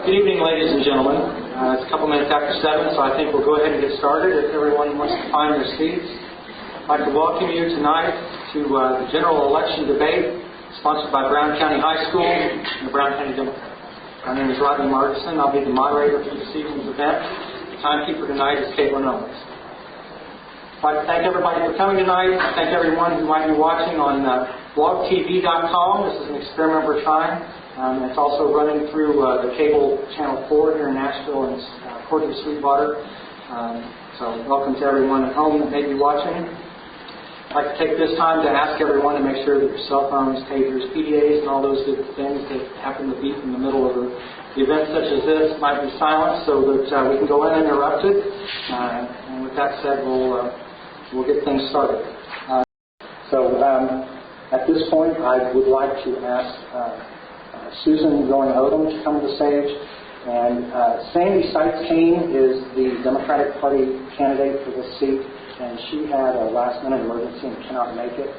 Good evening, ladies and gentlemen. It's a couple minutes after 7, so I think we'll go ahead and get started if everyone wants to find their seats. I'd like to welcome you tonight to the general election debate sponsored by Brown County High School and the Brown County Democrats. My name is Rodney Markison. I'll be the moderator for this evening's event. The timekeeper tonight is Caitlin Owens. I'd like to thank everybody for coming tonight. I thank everyone who might be watching on blogtv.com. This is an experiment we're trying. It's also running through the cable channel 4 here in Nashville and Portage Sweetwater. So welcome to everyone at home that may be watching. I'd like to take this time to ask everyone to make sure that your cell phones, pagers, PDAs, and all those good things that happen to beep in the middle of an event such as this might be silenced so that we can go uninterrupted. And with that said, we'll get things started. At this point, I would like to ask Susan Odom to come to the stage. And Sandy Seitz-Kane is the Democratic Party candidate for this seat, and she had a last-minute emergency and cannot make it.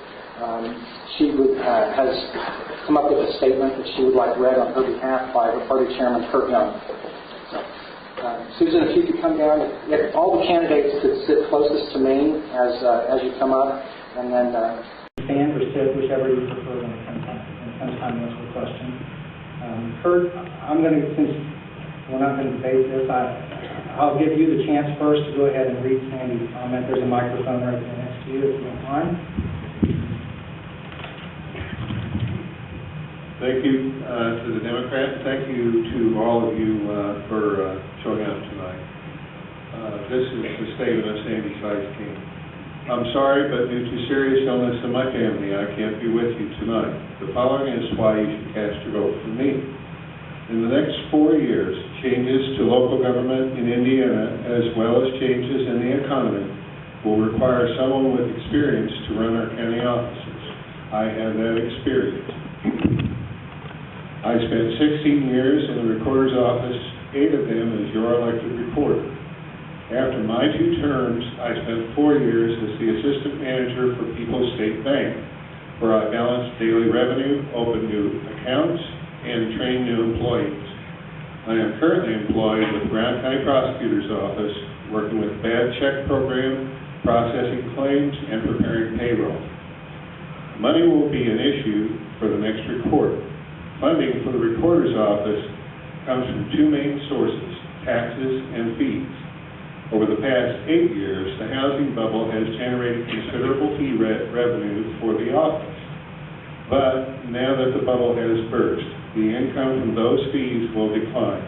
She has come up with a statement that she would like read on her behalf by her party chairman, Kurt Young. So, Susan, if you could come down, if all the candidates could sit closest to me as you come up, and then stand or sit, whichever you prefer when it comes time to answer the question. Kurt, since we're not going to debate this, I'll give you the chance first to go ahead and read Sandy's comment. There's a microphone right there next to you, if you don't mind. Thank you to the Democrats. Thank you to all of you for showing up tonight. This is the statement of Sandy Seitz-Kane. I'm sorry, but due to serious illness in my family, I can't be with you tonight. The following is why you should cast your vote for me. In the next 4 years, changes to local government in Indiana, as well as changes in the economy, will require someone with experience to run our county offices. I have that experience. I spent 16 years in the recorder's office, 8 of them as your elected recorder. After my 2 terms, I spent 4 years as the assistant manager for People's State Bank, where I balanced daily revenue, opened new accounts, and trained new employees. I am currently employed with the Brown County Prosecutor's Office, working with the bad check program, processing claims, and preparing payroll. Money will be an issue for the next recorder. Funding for the Recorder's Office comes from 2 main sources, taxes and fees. Over the past 8 years, the housing bubble has generated considerable fee revenue for the office. But now that the bubble has burst, the income from those fees will decline.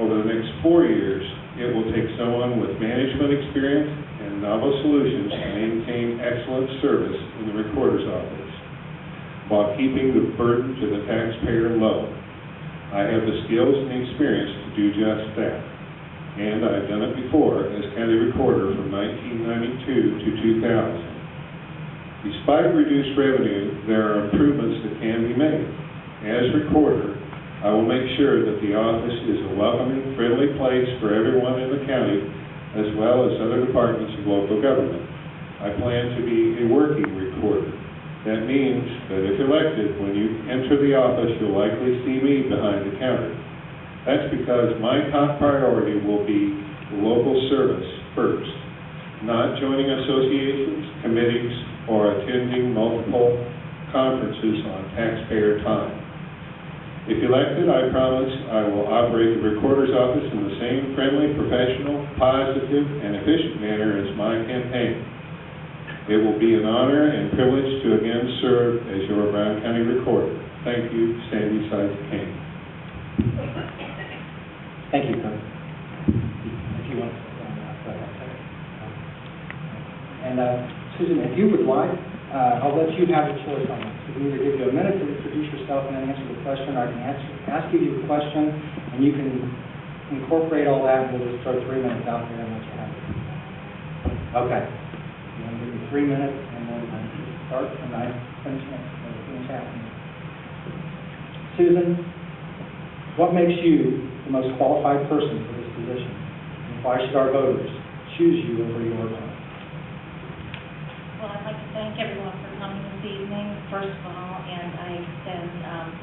Over the next 4 years, it will take someone with management experience and novel solutions to maintain excellent service in the Recorder's Office, while keeping the burden to the taxpayer low. I have the skills and the experience to do just that. And I've done it before as county recorder from 1992 to 2000. Despite reduced revenue, there are improvements that can be made. As recorder, I will make sure that the office is a welcoming, friendly place for everyone in the county, as well as other departments of local government. I plan to be a working recorder. That means that if elected, when you enter the office, you'll likely see me behind the counter. That's because my top priority will be local service first, not joining associations, committees, or attending multiple conferences on taxpayer time. If elected, I promise I will operate the Recorder's Office in the same friendly, professional, positive, and efficient manner as my campaign. It will be an honor and privilege to again serve as your Brown County Recorder. Thank you, Sandy Seitz-Kane. Thank you, Kurt. If you want to go ahead. And Susan, if you would like, I'll let you have the choice on this. We can either give you a minute to introduce yourself and then answer the question, or I can ask you the question, and you can incorporate all that, and we'll just throw 3 minutes out there and let you have it. Okay. You want to give me 3 minutes, and then start, and I finish happening. Susan, what makes you the most qualified person for this position? And why should our voters choose you over your opponent? Well, I'd like to thank everyone for coming this evening. first of all, and I extend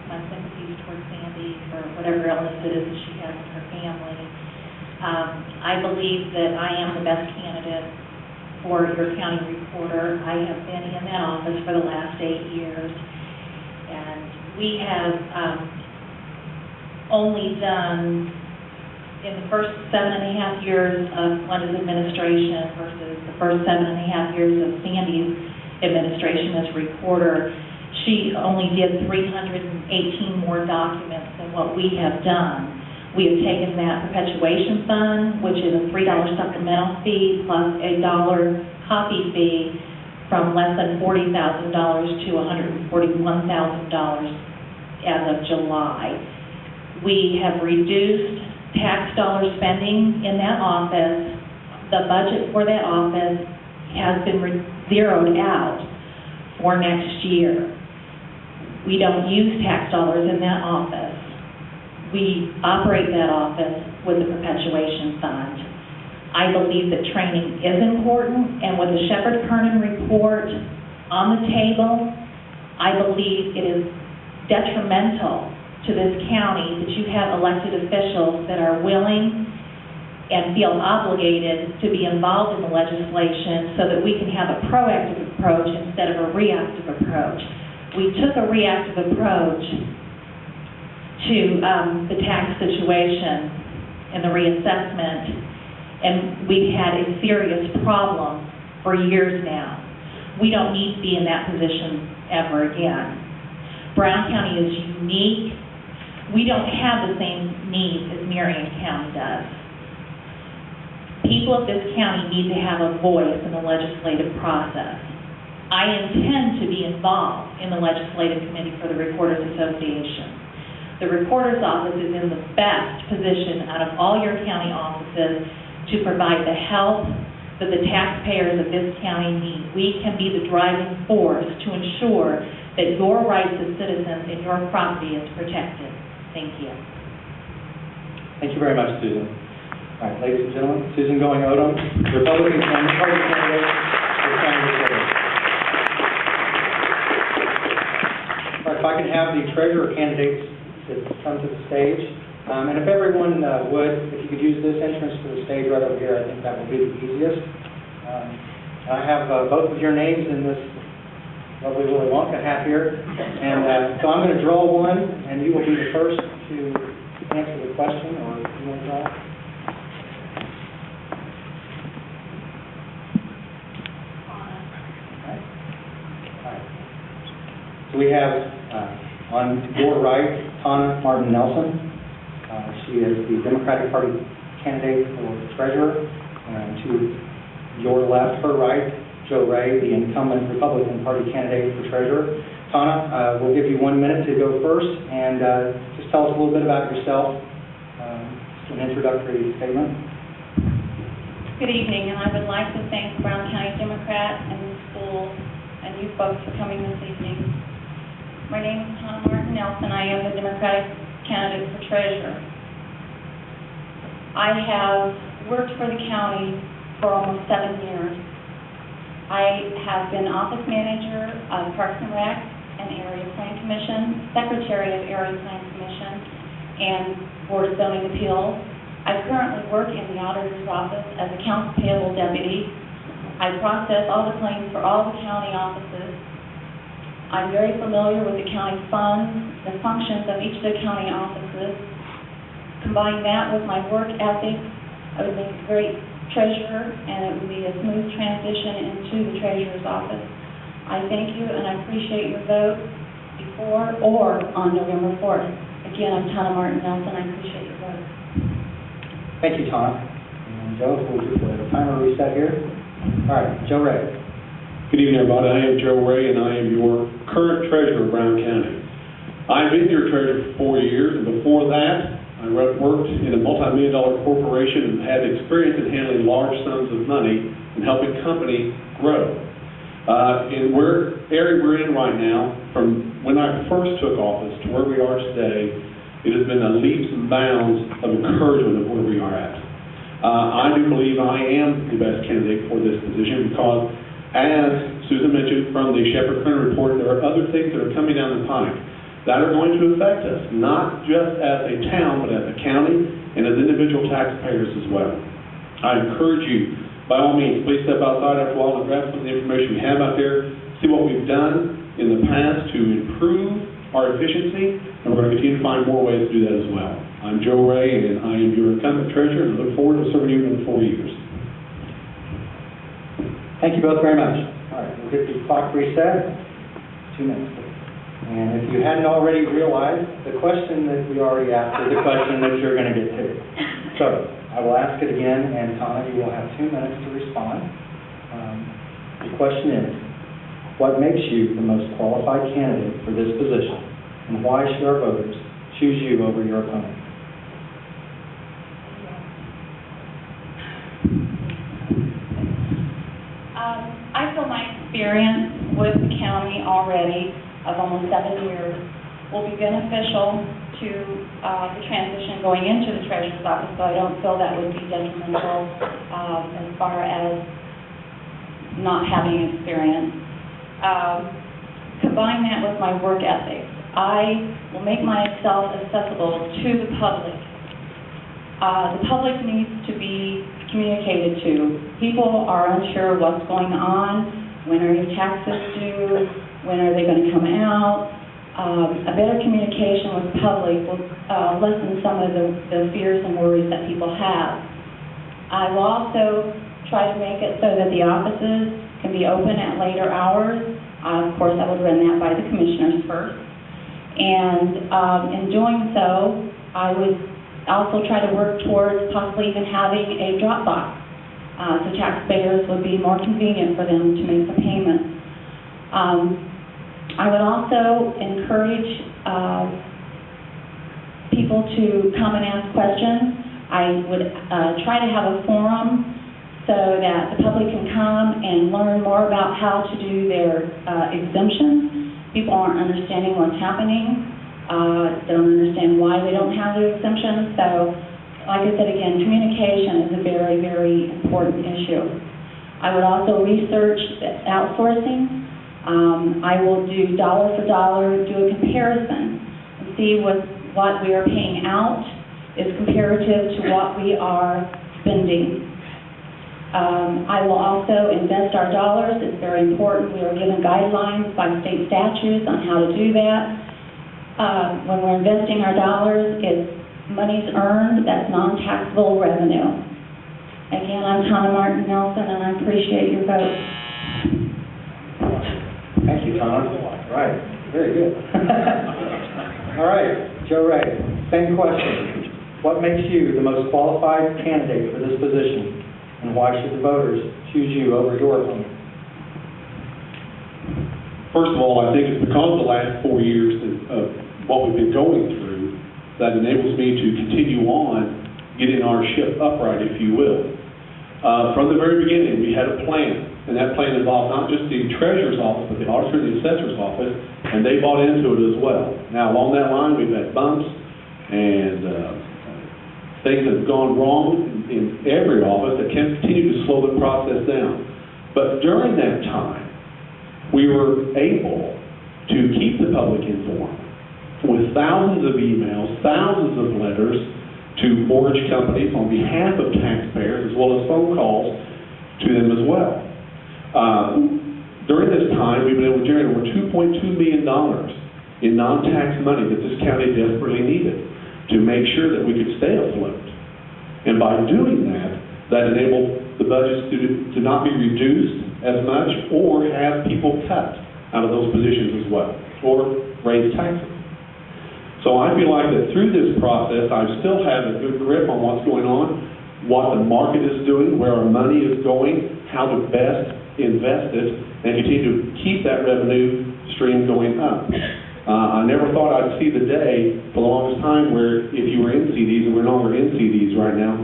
my sympathies towards Sandy for whatever illness it is that she has in her family. I believe that I am the best candidate for your county reporter. I have been in that office for the last 8 years, and we have only done, in the first 7.5 years of Glenda's administration versus the first 7.5 years of Sandy's administration as reporter, she only did 318 more documents than what we have done. We have taken that perpetuation fund, which is a $3 supplemental fee plus a $1 copy fee, from less than $40,000 to $141,000 as of July. We have reduced tax dollar spending in that office. The budget for that office has been zeroed out for next year. We don't use tax dollars in that office. We operate that office with the perpetuation fund. I believe that training is important, and with the Shepard-Kernan report on the table, I believe it is detrimental to this county that you have elected officials that are willing and feel obligated to be involved in the legislation so that we can have a proactive approach instead of a reactive approach. We took a reactive approach to the tax situation and the reassessment, and we've had a serious problem for years now. We don't need to be in that position ever again. Brown County is unique. We don't have the same needs as Marion County does. People of this county need to have a voice in the legislative process. I intend to be involved in the legislative committee for the Reporters Association. The Reporter's Office is in the best position out of all your county offices to provide the help that the taxpayers of this county need. We can be the driving force to ensure that your rights as citizens and your property is protected. Thank you. Thank you very much, Susan. All right, ladies and gentlemen, Susan Going-Odom, Republican Party candidate for county reporter. All right, if I can have the treasurer candidates to come to the stage. And if everyone would, if you could use this entrance to the stage right over here, I think that would be the easiest. And I have both of your names in this lovely Willy Wonka hat here. And so I'm going to draw one, and you will be the first to answer the question, or you want to draw? So we have on your right, Tana Martin Nelson. She is the Democratic Party candidate for treasurer. And to your left, her right, Joe Ray, the incumbent Republican Party candidate for treasurer. Tana, we'll give you 1 minute to go first, and just tell us a little bit about yourself, an introductory statement. Good evening, and I would like to thank the Brown County Democrat and the school and you folks for coming this evening. My name is Tana Martin Nelson. I am the Democratic candidate for treasurer. I have worked for the county for almost 7 years. I have been office manager of Parks and Rec and Area Plan Commission, secretary of Area Plan Commission, and Board of Zoning Appeals. I currently work in the auditor's office as accounts payable deputy. I process all the claims for all the county offices. I'm very familiar with the county funds, the functions of each of the county offices. Combine that with my work ethic, I would make a great treasurer, and it would be a smooth transition into the treasurer's office. I thank you, and I appreciate your vote before or on November 4th. Again, I'm Tana Martin Nelson. I appreciate your vote. Thank you, Tana. And Joe, we'll just let a timer reset here. All right, Joe Ray. Good evening, everybody. I am Joe Ray, and I am your current treasurer of Brown County. I've been your treasurer for 4 years, and before that, I worked in a multi-million-dollar corporation and had experience in handling large sums of money and helping company grow. In the area we're in right now, from when I first took office to where we are today, it has been a leaps and bounds of encouragement of where we are at. I do believe I am the best candidate for this position because, as Susan mentioned from the Shepherd Center report, there are other things that are coming down the pike that are going to affect us, not just as a town, but as a county and as individual taxpayers as well. I encourage you, by all means, please step outside after a while and grab some of the information we have out there, see what we've done in the past to improve our efficiency, and we're going to continue to find more ways to do that as well. I'm Joe Ray, and I am your incumbent treasurer, and I look forward to serving you in 4 years. Thank you both very much. All right, we'll get the clock reset. 2 minutes. And if you hadn't already realized, the question that we already asked is the question that you're going to get to. So I will ask it again, and Tana, you will have 2 minutes to respond. The question is, what makes you the most qualified candidate for this position, and why should our voters choose you over your opponent? I feel my experience with the county already of almost 7 years will be beneficial to the transition going into the treasurer's office, so I don't feel that would be detrimental as far as not having experience. Combine that with my work ethic. I will make myself accessible to the public. The public needs to be communicated to. People are unsure what's going on, when are your taxes due, when are they going to come out. A better communication with the public will lessen some of the fears and worries that people have. I will also try to make it so that the offices can be open at later hours. Of course, I would run that by the commissioners first. And in doing so, I would also try to work towards possibly even having a drop box, so taxpayers would be more convenient for them to make the payment. I would also encourage people to come and ask questions. I would try to have a forum so that the public can come and learn more about how to do their exemptions. People aren't understanding what's happening. Don't understand why they don't have their exemption. So, like I said again, communication is a very, very important issue. I would also research outsourcing. I will do dollar for dollar, do a comparison, and see what we are paying out is comparative to what we are spending. I will also invest our dollars. It's very important. We are given guidelines by state statutes on how to do that. When we're investing our dollars, it's money's earned, that's non-taxable revenue. Again, I'm Tana Martin Nelson, and I appreciate your vote. Thank you, Tana. Right, very good. All right, Joe Ray, same question. What makes you the most qualified candidate for this position, and why should the voters choose you over your opponent? First of all, I think it's because of the last 4 years of what we've been going through that enables me to continue on getting our ship upright, if you will. From the very beginning, we had a plan, and that plan involved not just the treasurer's office, but the auditor and the assessor's office, and they bought into it as well. Now, along that line, we've had bumps, and things have gone wrong in every office that can continue to slow the process down. But during that time, we were able to keep the public informed with thousands of emails, thousands of letters to mortgage companies on behalf of taxpayers, as well as phone calls to them as well. During this time, we've been able to generate over $2.2 million in non-tax money that this county desperately needed to make sure that we could stay afloat. And by doing that, that enabled the budgets to not be reduced as much or have people cut out of those positions as well, or raise taxes. So I feel like that through this process, I still have a good grip on what's going on, what the market is doing, where our money is going, how to best invest it, and continue to keep that revenue stream going up. I never thought I'd see the day for the longest time where if you were in CDs, and we're no longer in CDs right now,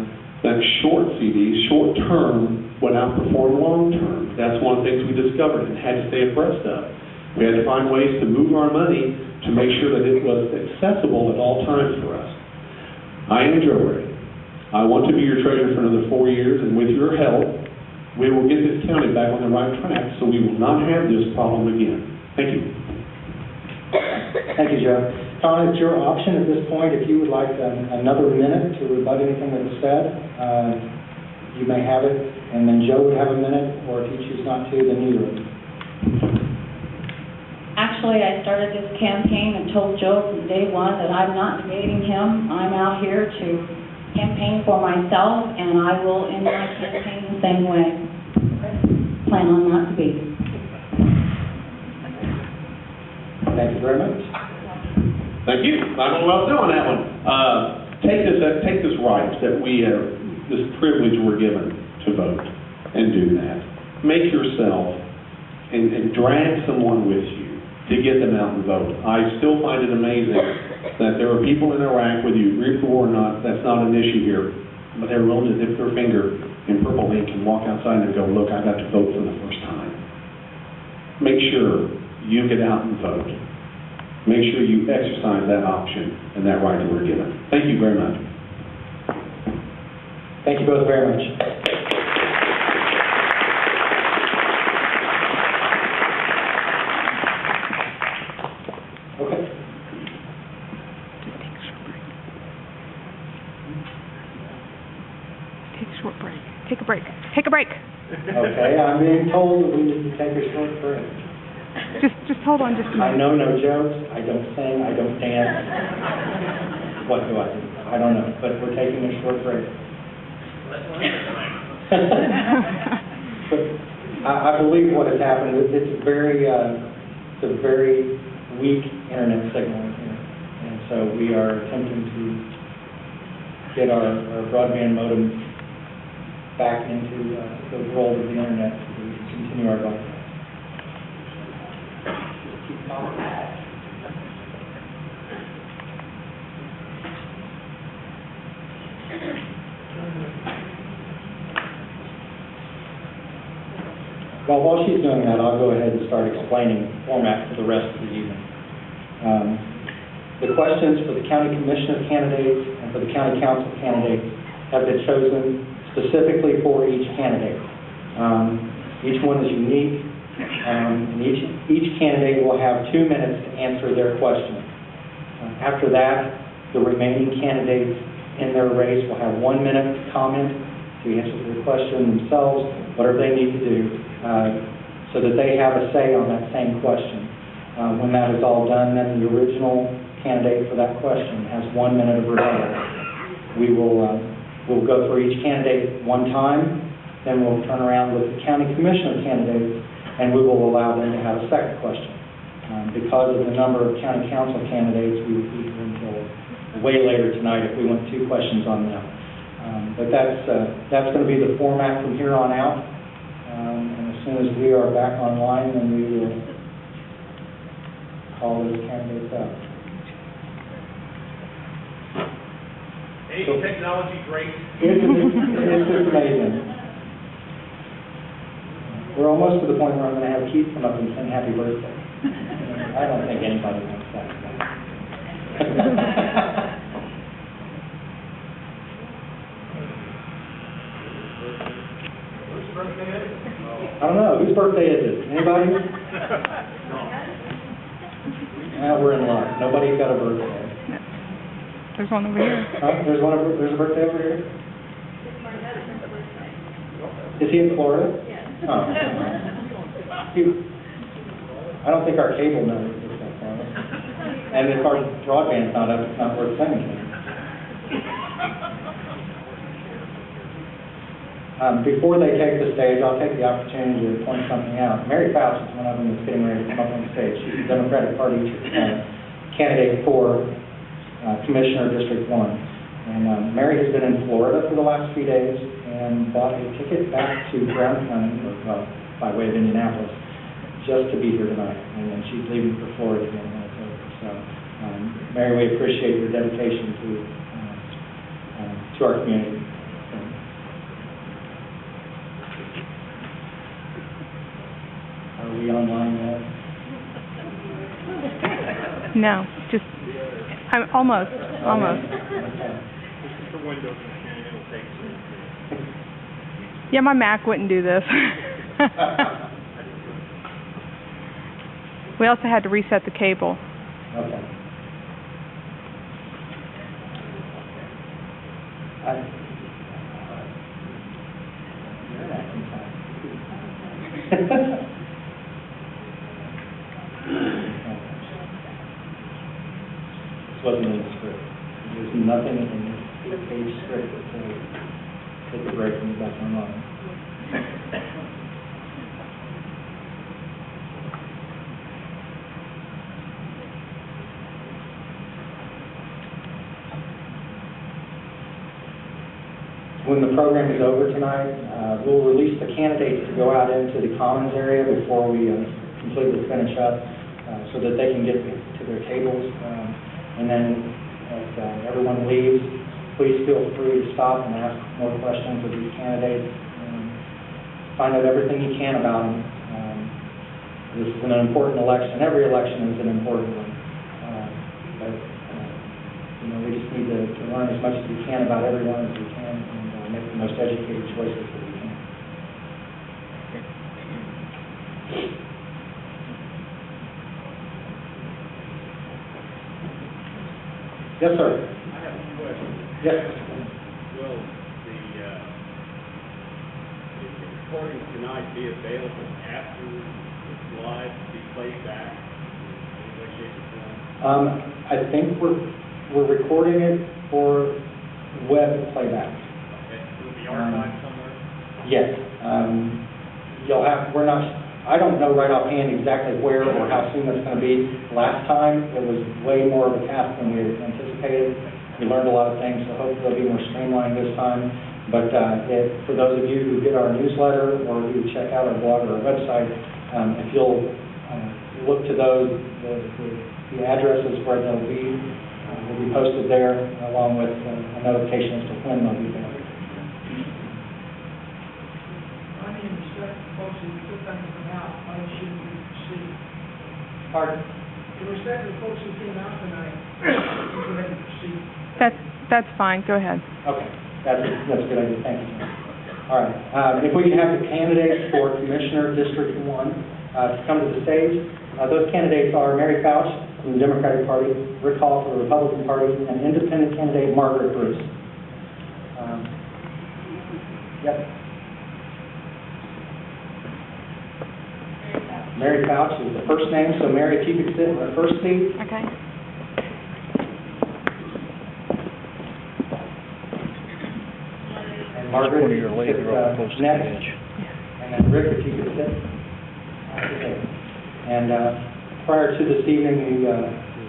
that short CDs, short term, would outperform long term. That's one of the things we discovered and had to stay abreast of. We had to find ways to move our money to make sure that it was accessible at all times for us. I am Joe Ray. I want to be your treasurer for another 4 years, and with your help, we will get this county back on the right track so we will not have this problem again. Thank you. Thank you, Joe. Tom, it's your option at this point. If you would like another minute to rebut anything that was said, you may have it, and then Joe would have a minute, or if you choose not to, then neither of you. Actually, I started this campaign and told Joe from day one that I'm not debating him. I'm out here to campaign for myself, and I will end my campaign the same way. Plan on not to be. Thank you very much. Thank you. I don't know what I'll do on that one. Take this right that we have, this privilege we're given to vote, and do that. Make yourself and drag someone with you to get them out and vote. I still find it amazing that there are people in Iraq, whether you agree with the war or not, that's not an issue here, but they're willing to dip their finger in purple ink and walk outside and go, look, I got to vote for the first time. Make sure you get out and vote. Make sure you exercise that option and that right that we're given. Thank you very much. Thank you both very much. Okay. Take a short break. Take a break. Take a break. Okay, I'm being told that we need to take a short break. Just hold on just a I minute. know no jokes, I don't sing, I don't dance. What do I do? I don't know, but we're taking a short break. But I believe what has happened is it's a very weak internet signal here. And so we are attempting to get our broadband modem back into the world of the internet so we can continue our broadcast. Well, while she's doing that, I'll go ahead and start explaining the format for the rest of the evening. The questions for the county commissioner candidates and for the county council candidates have been chosen specifically for each candidate. Each one is unique, and each candidate will have 2 minutes to answer their question. After that, the remaining candidates in their race will have 1 minute to comment, to answer the question themselves, whatever they need to do, so that they have a say on that same question. When that is all done, then the original candidate for that question has 1 minute of rebuttal. We'll go through each candidate one time, then we'll turn around with the county commissioner candidates, and we will allow them to have a second question. Because of the number of county council candidates, we would be here until way later tonight if we went 2 questions on them. But that's going to be the format from here on out. And as soon as we are back online, then we will call those candidates up. Hey, technology great. It's just amazing. We're almost to the point where I'm going to have Keith come up and sing happy birthday. I don't think anybody wants that. I don't know. Whose birthday is it? Anybody? Now we're in luck. Nobody's got a birthday. There's one over here. There's a birthday over here? Is he in Florida? Yes. Oh. I don't think our cable knows this so far. And if our broadband's not up, it's not worth singing. Before they take the stage, I'll take the opportunity to point something out. Mary Faust is one of them that's getting ready to come up on the stage. She's the Democratic Party candidate for Commissioner of District 1. And Mary has been in Florida for the last few days and bought a ticket back to Brown County, by way of Indianapolis, just to be here tonight. And then she's leaving for Florida again when it's over. So, Mary, we appreciate your dedication to our community. Are we online yet? No, just, I'm almost. Okay. This is the window machine. It'll take Yeah, my Mac wouldn't do this. We also had to reset the cable. Okay. You're acting fine. This wasn't in the script. There's nothing in the page script that says take a break and get back online. When the program is over tonight, we'll release the candidates to go out into the commons area before we completely finish up so that they can get to their tables. And then as everyone leaves, please feel free to stop and ask more questions of these candidates and find out everything you can about them. This is an important election. Every election is an important one. But we just need to learn as much as we can about everyone as we can and make the most educated choices that we can. Yes, sir. I have a question. Yes. Will the recording tonight be available after it's live to be played back in any way, shape, or form? I think we're recording it for web playback. Okay. Will it be archived somewhere? Yes. I don't know right offhand exactly where or how soon that's going to be. Last time, it was way more of a task than we had anticipated. We learned a lot of things, so hopefully it'll be more streamlined this time. But for those of you who get our newsletter or who check out our blog or our website, if you'll look to those, the addresses where they'll be will be posted there, along with a notification as to when they'll be there. I mean, respect the folks who put things out, why shouldn't we proceed? Pardon? In respect to the folks who came out tonight, go ahead and proceed. That's fine. Go ahead. Okay, that's a good idea. Thank you, John. All right, if we can have the candidates for Commissioner District 1 to come to the stage. Those candidates are Mary Fouch from the Democratic Party, Rick Hall for the Republican Party, and independent candidate Margaret Bruce. Yep. Mary Fouch is the first name, so Mary, if you could sit in the first seat. Okay. And Margaret, you could sit next. And then Rick, if you could sit. Okay. And prior to this evening, we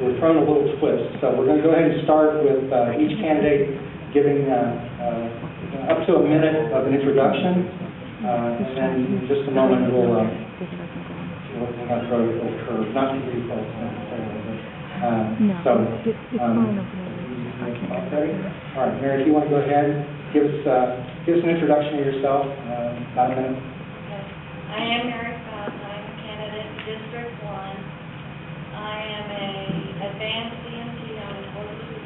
were thrown a little twist. So we're going to go ahead and start with each candidate giving up to a minute of an introduction. And then in just a moment, we'll not throw a little curve, not to you folks necessarily, but it's fine over there. ready? All right, Mary, if you want to go ahead, give us an introduction of yourself, about a minute. Okay. I am Mary Fouch. I am a candidate in District 1. I am a advanced EMT on the Fortitude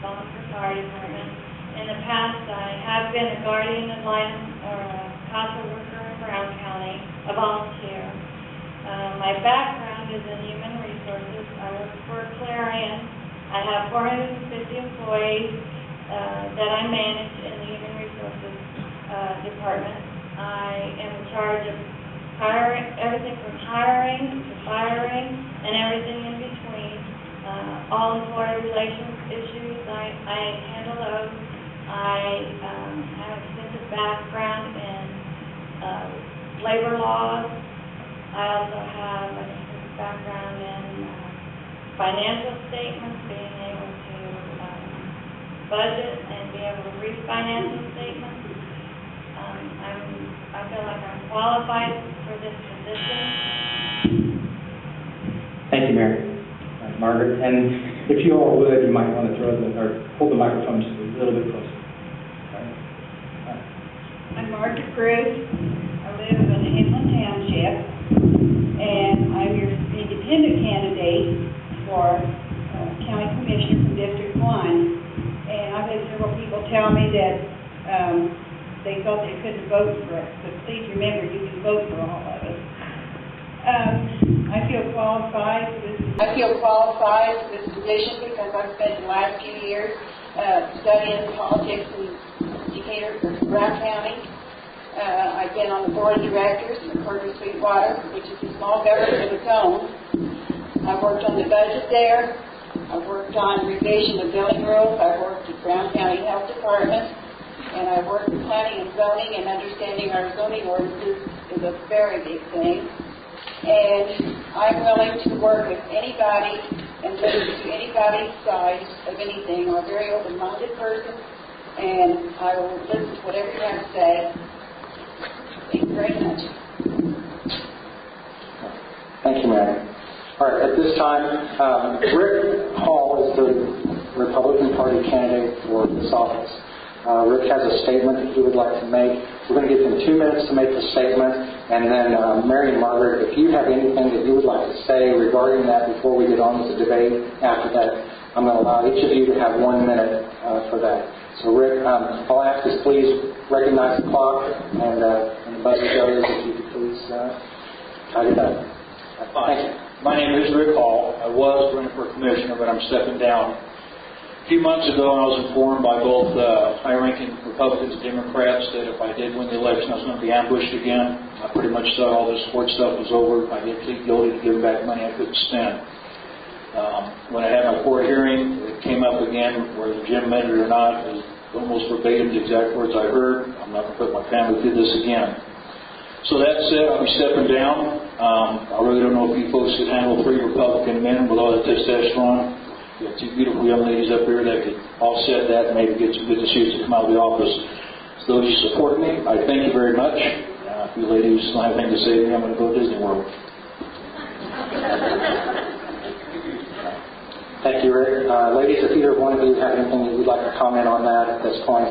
Volunteer Fire Department. In the past, I have been a guardian ad litem or a CASA worker in Brown County, a volunteer. My background is in human resources. I work for Clarion. I have 450 employees that I manage in the human resources department. I am in charge of hiring, everything from hiring to firing and everything in between. All employee relations issues, I handle those. I have extensive background in labor laws. I also have an extensive background in financial statements, being able to budget and be able to read financial statements. I feel like I'm qualified for this position. Thank you, Mary. Margaret, and if you all would, you might want to hold the microphone just a little bit closer. I'm Margaret Bruce. I live in Hamlin Township, and I'm your independent candidate for County Commissioner from District 1. And I've had several people tell me that they thought they couldn't vote for us, but please remember, you can vote for all of us. I feel qualified for this position because I've spent the last few years studying politics in Decatur, Brown County. I've been on the board of directors for Sweetwater, which is a small government of its own. I've worked on the budget there. I've worked on revision of building rules. I've worked at Brown County Health Department. And I've worked in planning and zoning, and understanding our zoning ordinances is a very big thing. And I'm willing to work with anybody and listen to anybody's side of anything. I'm a very open-minded person, and I will listen to whatever you have to say. Thank you very much. Thank you, Mary. All right, at this time, Rick Hall is the Republican Party candidate for this office. Rick has a statement that he would like to make. We're going to give him 2 minutes to make the statement, and then Mary and Margaret, if you have anything that you would like to say regarding that before we get on with the debate after that, I'm going to allow each of you to have 1 minute for that. So Rick, all I ask is please recognize the clock and the buzzer goes, if you could please tidy it up. Thank you. My name is Rick Hall. I was running for commissioner, but I'm stepping down. A few months ago, I was informed by both high-ranking Republicans and Democrats that if I did win the election, I was going to be ambushed again. I pretty much thought all this sports stuff was over. I did plead guilty to giving back money I couldn't spend. When I had my court hearing, it came up again, whether Jim meant it or not. It was almost verbatim the exact words I heard. I'm not going to put my family through this again. So that said, I'll be stepping down. I really don't know if you folks could handle 3 Republican men with all that testosterone. We have 2 beautiful young ladies up here that could offset that and maybe get some good decisions to come out of the office. So those who support me, I thank you very much. If you ladies don't have anything to say to me, I'm going to go to Disney World. Thank you, Rick. Ladies, if either one of you have anything that you'd like to comment on that at this point,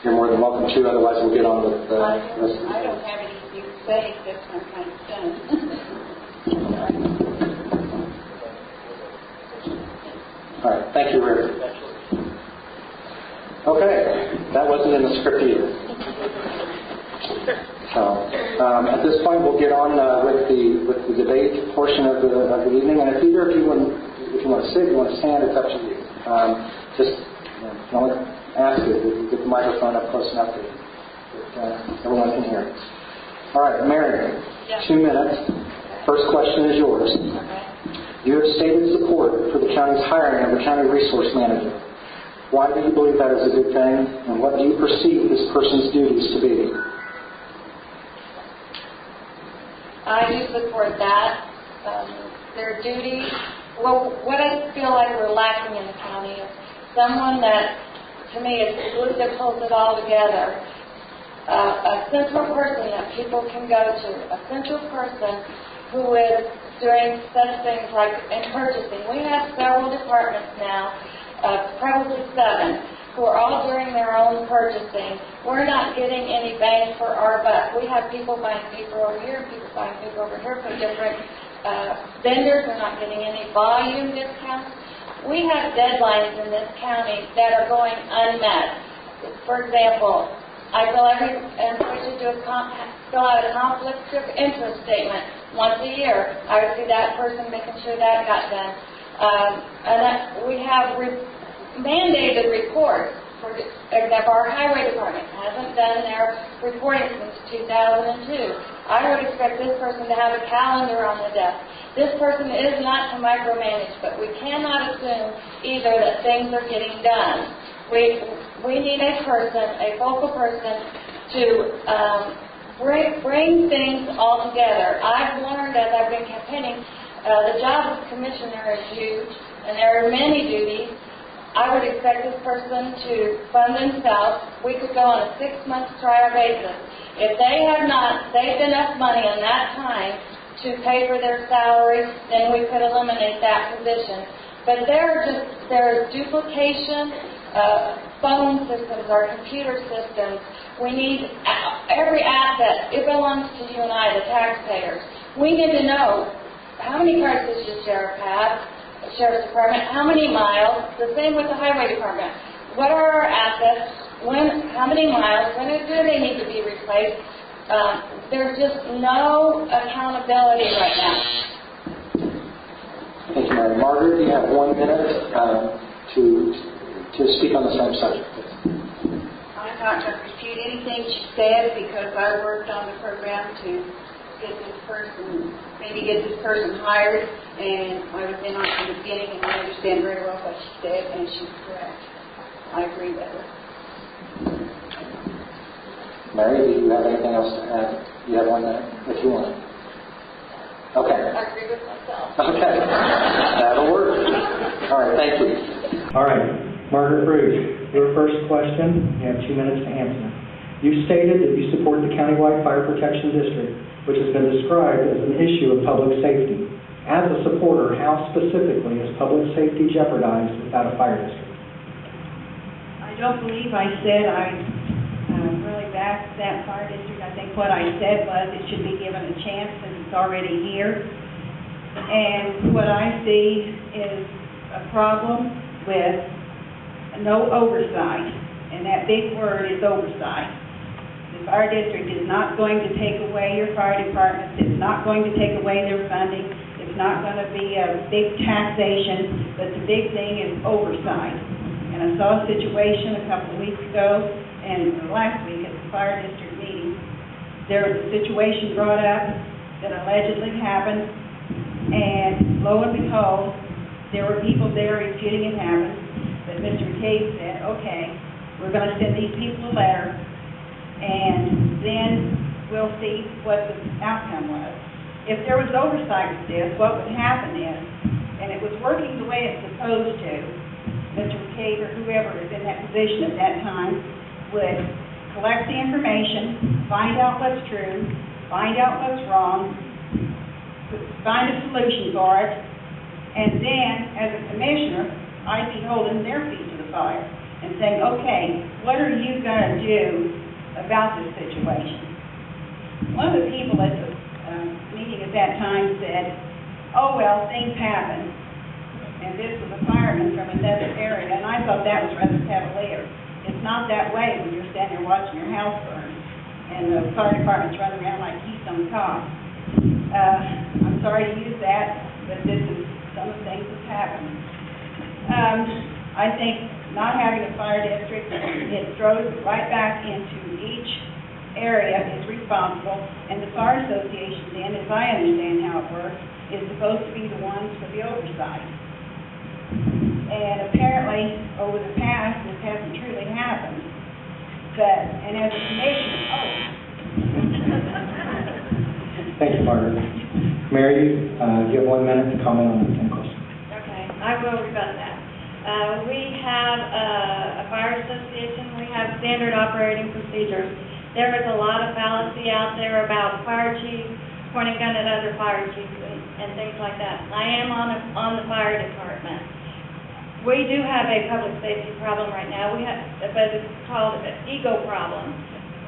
you're more than welcome to. Otherwise, we'll get on with the rest of the I don't have anything to say except I'm kind of stunned. All right. Thank you, Rick. Okay. That wasn't in the script either. So, at this point, we'll get on with the debate portion of the evening. And if either of you want to sit, you want to stand, it's up to you. Just only ask it if you get the microphone up close enough that everyone can hear. All right, Mary, 2 minutes. First question is yours. You have stated support for the county's hiring of a county resource manager. Why do you believe that is a good thing, and what do you perceive this person's duties to be? I do support that. Their duties, well, what I feel like we're lacking in the county is someone that, to me, is that holds it all together. A central person that people can go to, a central person who is doing such things like in purchasing. We have several departments now, probably 7, who are all doing their own purchasing. We're not getting any bang for our buck. We have people buying paper over here, people buying paper over here from different vendors. We're not getting any volume discounts. We have deadlines in this county that are going unmet. For example, I feel every employee should fill out a conflict of interest statement once a year. I would see that person making sure that got done. We have mandated reports. For example, our highway department hasn't done their reporting since 2002. I would expect this person to have a calendar on the desk. This person is not to micromanage, but we cannot assume either that things are getting done. We need a person, a focal person, to bring things all together. I've learned as I've been campaigning, the job of commissioner is huge, and there are many duties. I would expect this person to fund themselves. We could go on a 6-month trial basis. If they have not saved enough money in that time to pay for their salary, then we could eliminate that position. But there's duplication. Phone systems, our computer systems. We need every asset. It belongs to you and I, the taxpayers. We need to know how many cars does your sheriff have, the sheriff's department, how many miles. The same with the highway department. What are our assets? how many miles, when do they need to be replaced? There's just no accountability right now. Thank you, Mary. Margaret, you have 1 minute to speak on the same subject. I'm not going to repeat anything she said because I worked on the program to get this person hired, and I was in on from the beginning, and I understand very well what she said, and she's correct. I agree with her. Mary, do you have anything else to add? You have 1 minute, if you want. Okay. I agree with myself. Okay. That'll work. All right, thank you. All right, Margaret Bruce, your first question, you have 2 minutes to answer. You stated that you support the countywide fire protection district, which has been described as an issue of public safety. As a supporter, how specifically is public safety jeopardized without a fire district? I don't believe I said I really backed that fire district. I think what I said was it should be given a chance since it's already here. And what I see is a problem with no oversight, and that big word is oversight. The fire district is not going to take away your fire departments. It's not going to take away their funding. It's not going to be a big taxation, but the big thing is oversight. And I saw a situation a couple of weeks ago, and last week at the fire district meeting, there was a situation brought up that allegedly happened, and lo and behold, there were people there refuting it happened, but Mr. McCabe said, okay, we're going to send these people a letter, and then we'll see what the outcome was. If there was oversight with this, what would happen is, and it was working the way it's supposed to, Mr. McCabe or whoever is in that position at that time would collect the information, find out what's true, find out what's wrong, find a solution for it, and then, as a commissioner, I'd be holding their feet to the fire and saying, okay, what are you going to do about this situation? One of the people at the meeting at that time said, oh, well, things happen. And this was a fireman from another area, and I thought that was rather cavalier. It's not that way when you're standing there watching your house burn, and the fire department's running around like Keystone Cops. I'm sorry to use that, but this is some of the things that's happened. I think not having a fire district, it throws it right back into each area is responsible, and the fire association then, as I understand how it works, is supposed to be the ones for the oversight. And apparently, over the past, this hasn't truly happened. And as a commissioner, Thank you, Margaret. Mary, you have 1 minute to comment on the same question. Okay, I will rebut that. We have a fire association. We have standard operating procedures. There is a lot of fallacy out there about fire chiefs pointing gun at other fire chiefs and things like that. I am on the fire department. We do have a public safety problem right now. But it's called an ego problem.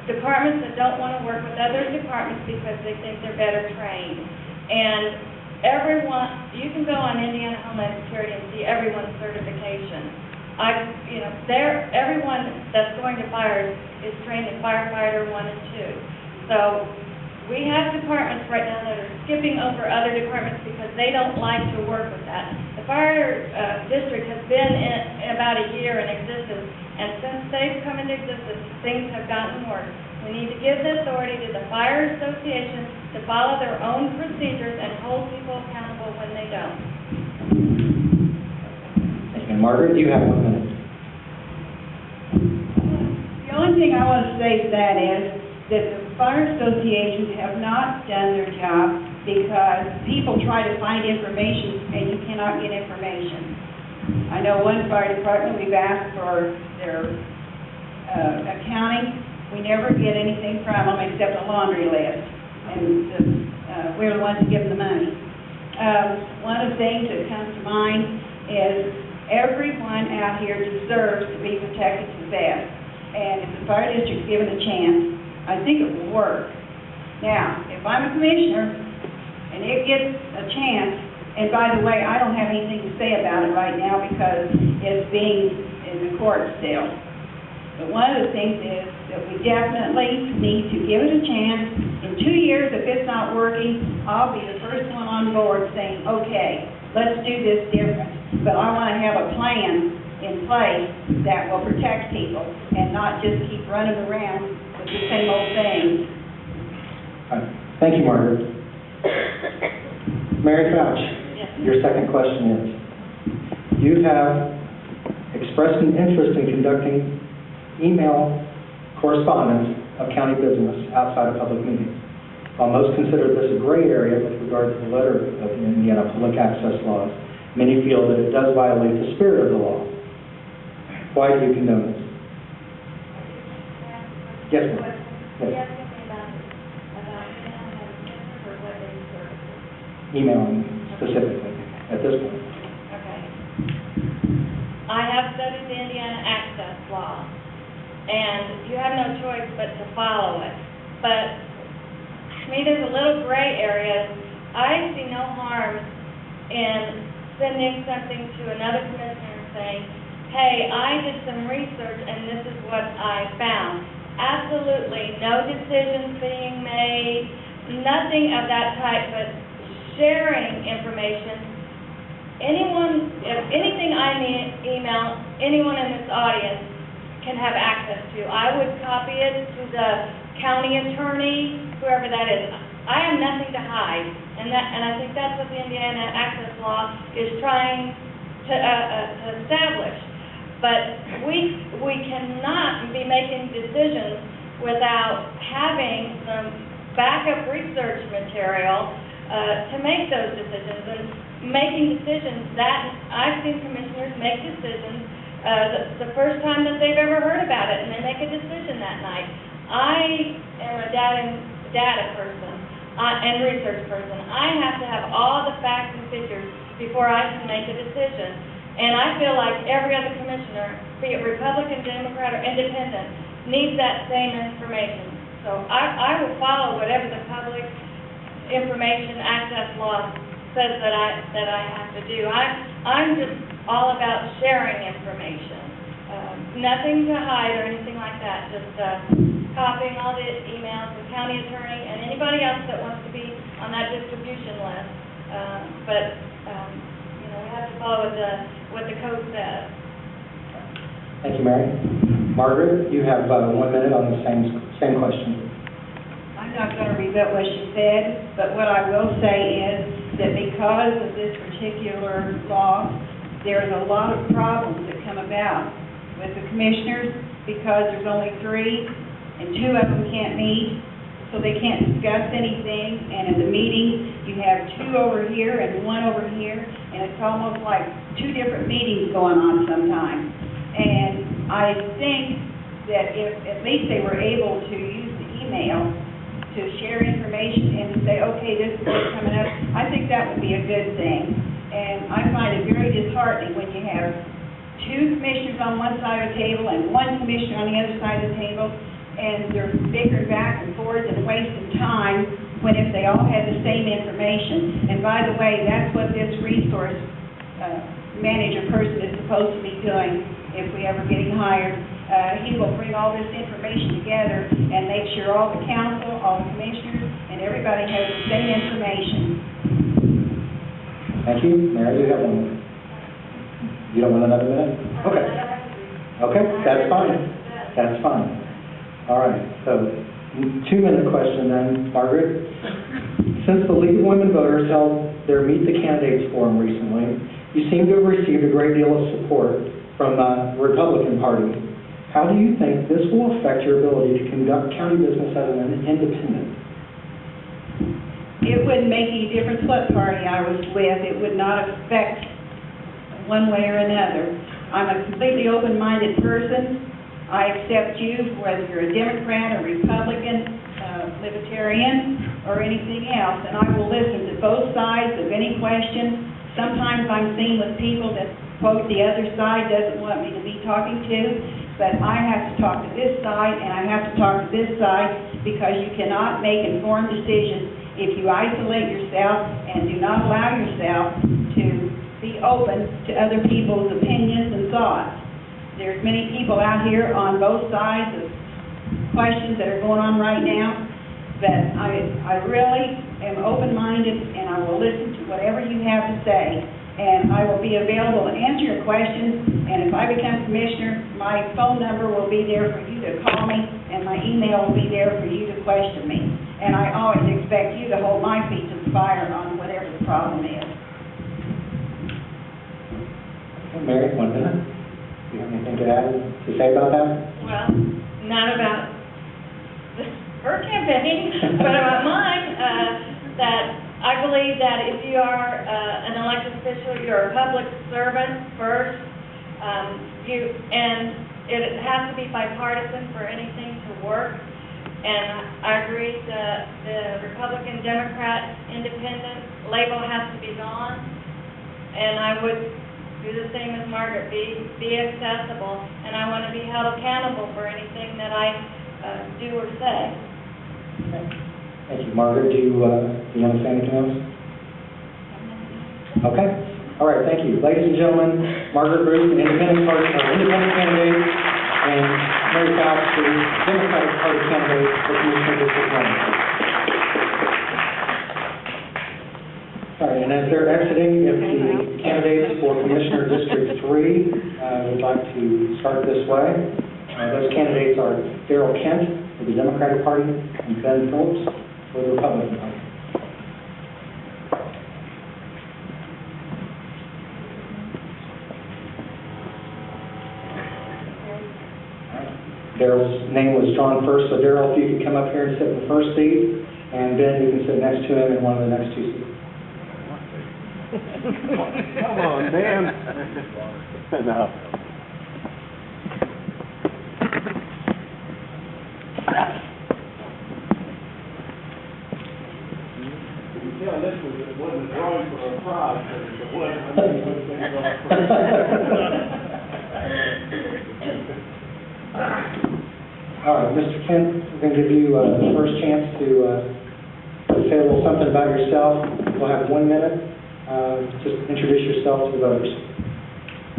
Departments that don't want to work with other departments because they think they're better trained. And you can go on Indiana Homeland Security and see everyone's certification. Everyone that's going to fire is trained in firefighter 1 and 2. So we have departments right now that are skipping over other departments because they don't like to work with that. The fire district has been in about a year in existence, and since they've come into existence, things have gotten worse. We need to give the authority to the fire association to follow their own procedures and hold people accountable when they don't. And Margaret, you have 1 minute. The only thing I want to say to that is that the fire associations have not done their job because people try to find information and you cannot get information. I know one fire department, we've asked for their accounting. We never get anything from them except a laundry list, and we're the ones who give them the money. One of the things that comes to mind is everyone out here deserves to be protected to the best, and if the fire district's given a chance, I think it will work. Now, if I'm a commissioner and it gets a chance, and by the way, I don't have anything to say about it right now because it's being in the court still. But one of the things is that we definitely need to give it a chance. In 2 years, if it's not working, I'll be the first one on board saying, okay, let's do this different. But I want to have a plan in place that will protect people and not just keep running around with the same old thing. Thank you, Margaret. Mary Fouch, Yes. your second question is, you have expressed an interest in conducting email correspondence of county business outside of public meetings. While most consider this a gray area with regard to the letter of the Indiana public access laws, many feel that it does violate the spirit of the law. Why do you condone this? Yes, ma'am. Yes. Emailing specifically at this point. Okay. I have studied the Indiana access law, and you have no choice but to follow it. But to me, there's a little gray area. I see no harm in sending something to another commissioner and saying, hey, I did some research and this is what I found. Absolutely no decisions being made, nothing of that type, but sharing information. If anything I email anyone in this audience can have access to. I would copy it to the county attorney, whoever that is. I have nothing to hide, and I think that's what the Indiana access law is trying to establish. But we cannot be making decisions without having some backup research material to make those decisions. And making decisions that I've seen commissioners make decisions the first time that they've ever heard about it, and they make a decision that night. I am a data person and research person. I have to have all the facts and figures before I can make a decision. And I feel like every other commissioner, be it Republican, Democrat, or Independent, needs that same information. So I will follow whatever the public information access law says that I have to do. I'm just all about sharing information. Nothing to hide or anything like that. Just copying all the emails, the county attorney, and anybody else that wants to be on that distribution list. We have to follow what the code says. Thank you, Mary. Margaret, you have 1 minute on the same question. I'm not going to rebut what she said, but what I will say is that because of this particular law, there's a lot of problems that come about with the commissioners because there's only 3 and 2 of them can't meet, so they can't discuss anything, and in the meeting you have 2 over here and 1 over here, and it's almost like 2 different meetings going on sometimes. And I think that if at least they were able to use the email to share information and to say, okay, this is what's coming up, I think that would be a good thing. And I find it very disheartening when you have 2 commissioners on one side of the table and 1 commissioner on the other side of the table, and they're bickering back and forth and wasting time when if they all had the same information. And by the way, that's what this resource manager person is supposed to be doing if we ever get him hired. He will bring all this information together and make sure all the council, all the commissioners, and everybody has the same information. Thank you. Mary, you have 1 minute. You don't want another minute? Okay. Okay, that's fine. That's fine. All right, so 2-minute question then, Margaret. Since the League of Women Voters held their Meet the Candidates forum recently, you seem to have received a great deal of support from the Republican Party. How do you think this will affect your ability to conduct county business as an independent? It wouldn't make any difference what party I was with. It would not affect one way or another. I'm a completely open-minded person. I accept you whether you're a Democrat, a Republican, Libertarian, or anything else, and I will listen to both sides of any question. Sometimes I'm seen with people that, quote, the other side doesn't want me to be talking to, but I have to talk to this side, and I have to talk to this side, because you cannot make informed decisions if you isolate yourself and do not allow yourself to be open to other people's opinions and thoughts. There's many people out here on both sides of questions that are going on right now, but I really am open-minded, and I will listen to whatever you have to say, and I will be available to answer your questions, and if I become commissioner, my phone number will be there for you to call me, and my email will be there for you to question me. And I always expect you to hold my feet to the fire on whatever the problem is. Okay, Mary, 1 minute. Do you have anything to say about that? Well, not about her campaign, but about mine, that I believe that if you are an elected official, you're a public servant first, and it has to be bipartisan for anything to work. And I agree that the Republican, Democrat, Independent label has to be gone, and I would do the same as Margaret, be accessible, and I want to be held accountable for anything that I do or say. Okay. Thank you. Margaret, do you want to say anything else? Okay. All right, thank you. Ladies and gentlemen, Margaret Bruce, the independent candidate, and Mary Fox, the Democratic Party candidate for Commissioner District 1. All right, and as they're exiting, if the candidates for Commissioner District 3 would like to start this way, those candidates are Darrell Kent for the Democratic Party and Ben Phillips for the Republican Party. Darrell's name was drawn first, so Darrell, if you could come up here and sit in the first seat, and Ben, you can sit next to him in one of the next two seats. Come on, man. No. Yeah, this wasn't drawing for a prize, but it was. I mean, those things All right, Mr. Kent, we're going to give you the first chance to say a little something about yourself. We'll have 1 minute. Just introduce yourself to the voters.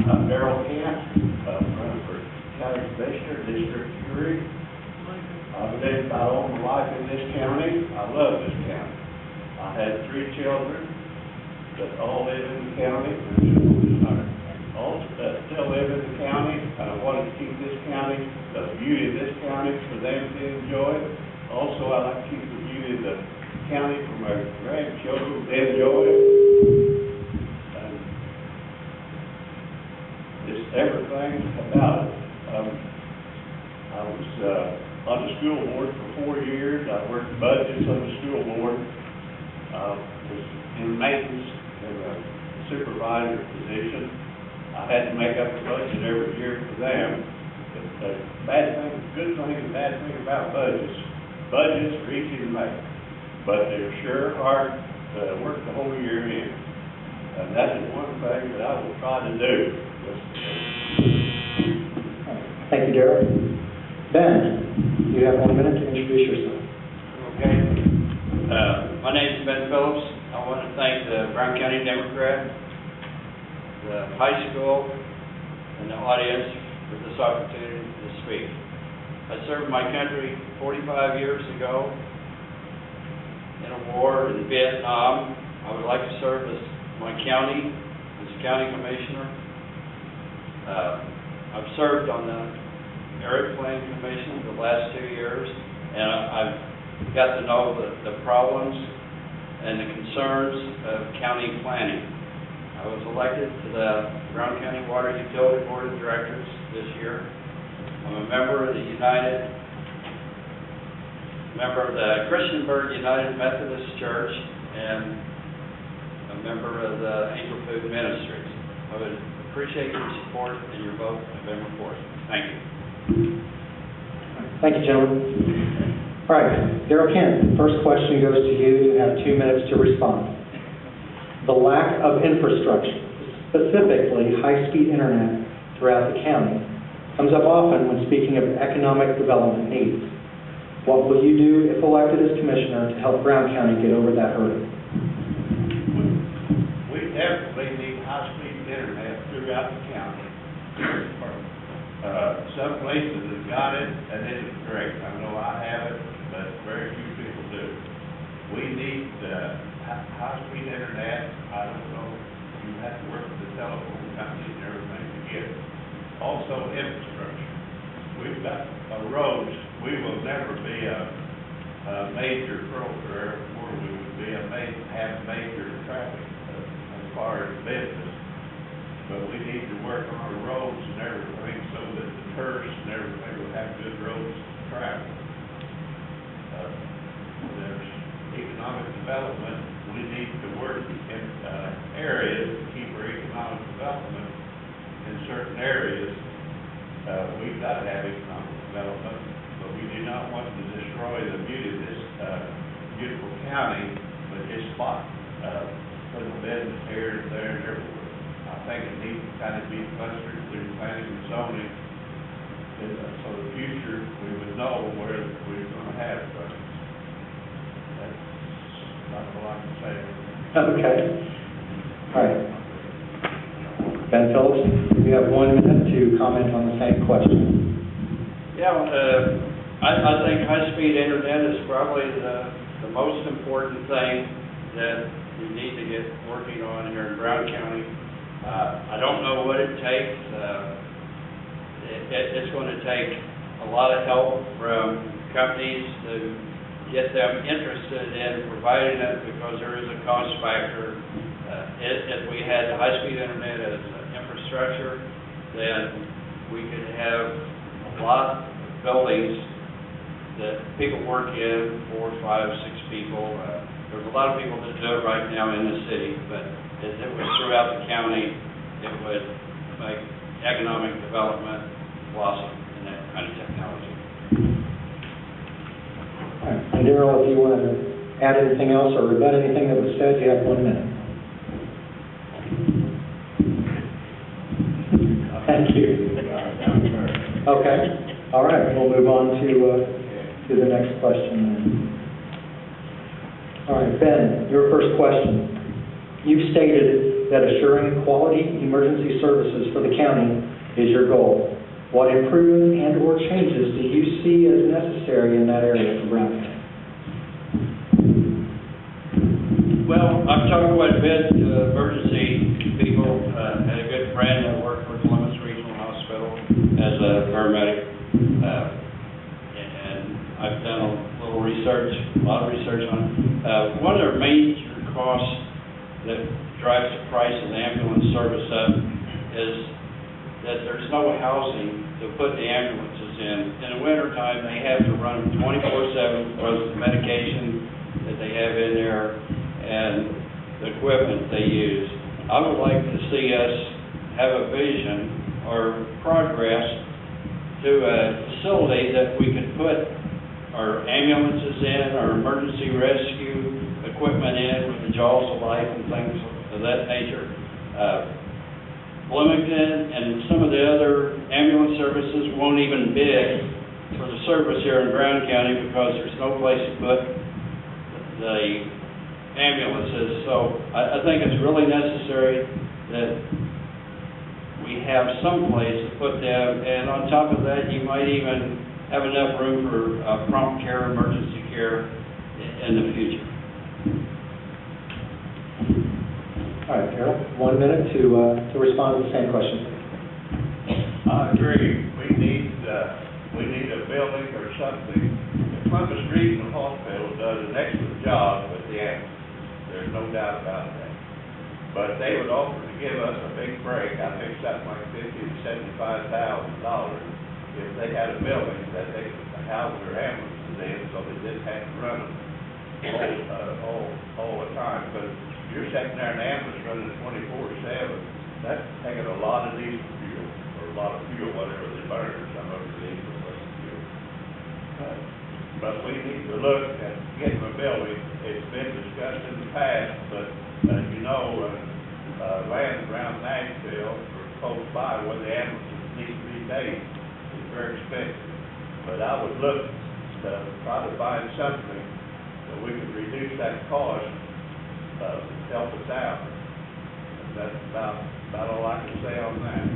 I'm Darrell Kent. I'm running for County Commissioner, District 3. I've lived about all my life in this county. I love this county. I had 3 children that all live in the county. All still live in the county. I wanted to keep this county, the beauty of this county for them to enjoy. Also, I like to keep the beauty of the county for my grandchildren to enjoy. Just everything about it. I was on the school board for 4 years. I worked budgets on the school board. Was in maintenance in a supervisor position. I had to make up a budget every year for them. The good thing and bad thing about budgets are easy to make, but they're sure hard to work the whole year in. And that's the one thing that I will try to do. Thank you, Darrell. Ben, you have 1 minute to introduce yourself. Okay. My name is Ben Phillips. I want to thank the Brown County Democrat, the high school, and the audience for this opportunity to speak. I served my country 45 years ago in a war in Vietnam. I would like to serve as my county, as a county commissioner. I've served on the airplane commission the last 2 years, and I've got to know the problems and the concerns of county planning. I was elected to the Brown County Water Utility Board of Directors this year. I'm a member of the Christiansburg United Methodist Church and a member of the Angel Food Ministries. I would appreciate your support and your vote November 4th. Thank you. Thank you, gentlemen. All right, Darrell Kent, the first question goes to you. You have 2 minutes to respond. The lack of infrastructure, specifically high-speed internet throughout the county, comes up often when speaking of economic development needs. What will you do, if elected as commissioner, to help Brown County get over that hurdle? We definitely need high-speed internet throughout the county. Some places have got it, and it is great. I know I have it, but very few people do. We need high-speed internet. I don't know, you have to work with the telephone companies and everything to get it. Also, infrastructure. We've got roads. We will never be a major thoroughfare where we would be have major traffic as far as business. But we need to work on our roads and everything so that the tourists and everything will have good roads to travel. There's economic development. We need to work in areas to keep our economic development in certain areas. We've got to have economic development, but we do not want to destroy the beauty of this beautiful county, but just put a business here and there and everywhere. I think it needs to kind of be clustered through planning and zoning, so the future we would know where we're going to have things. That's not all I can say. Okay. All right. Ben Phillips, you have 1 minute to comment on the same question. Yeah, I think high-speed internet is probably the most important thing that we need to get working on here in Brown County. I don't know what it takes. It's going to take a lot of help from companies to get them interested in providing it, because there is a cost factor. If we had high-speed internet as infrastructure, then we could have a lot of buildings that people work in, 4, 5, 6 people. There's a lot of people that do it right now in the city, but as it was throughout the county, it would make economic development blossom in that kind of technology. All right. And Darrell, if you want to add anything else or rebut anything that was said, you have 1 minute. Thank you. Okay. All right. We'll move on to the next question. All right, Ben, your first question. You've stated that assuring quality emergency services for the county is your goal. What improvements and or changes do you see as necessary in that area for Brown County? Well, I've talked quite a bit to emergency people. Had a good friend that worked for Columbus Regional Hospital as a paramedic. And I've done a lot of research on one of their major costs that drives the price of the ambulance service up is that there's no housing to put the ambulances in. In the wintertime, they have to run them 24/7 because of the medication that they have in there and the equipment they use. I would like to see us have a vision or progress to a facility that we could put our ambulances in, our emergency rescue equipment in with the jaws of life and things of that nature. Bloomington and some of the other ambulance services won't even bid for the service here in Brown County because there's no place to put the ambulances. So I think it's really necessary that we have some place to put them, and on top of that, you might even have enough room for prompt care, emergency care in the future. All right, Carol, 1 minute to respond to the same question. I agree. We need a building or something. The Columbus Regional Hospital does an excellent job with the ambulance. There's no doubt about that. But they would offer to give us a big break. I think something like $50,000 to $75,000 if they had a building that they could house their ambulances in, so they didn't have to run them all the time. Because you're sitting there in an ambulance running 24/7, that's taking a lot of diesel fuel, or a lot of fuel, whatever they burn, some of it diesel fuel. But we need to look at getting a building. It's been discussed in the past, but land around Nashville or close by where the ambulances need to be based is very expensive. But I would look to try to find something that we could reduce that cost, help us out. And that's about all I can say on that.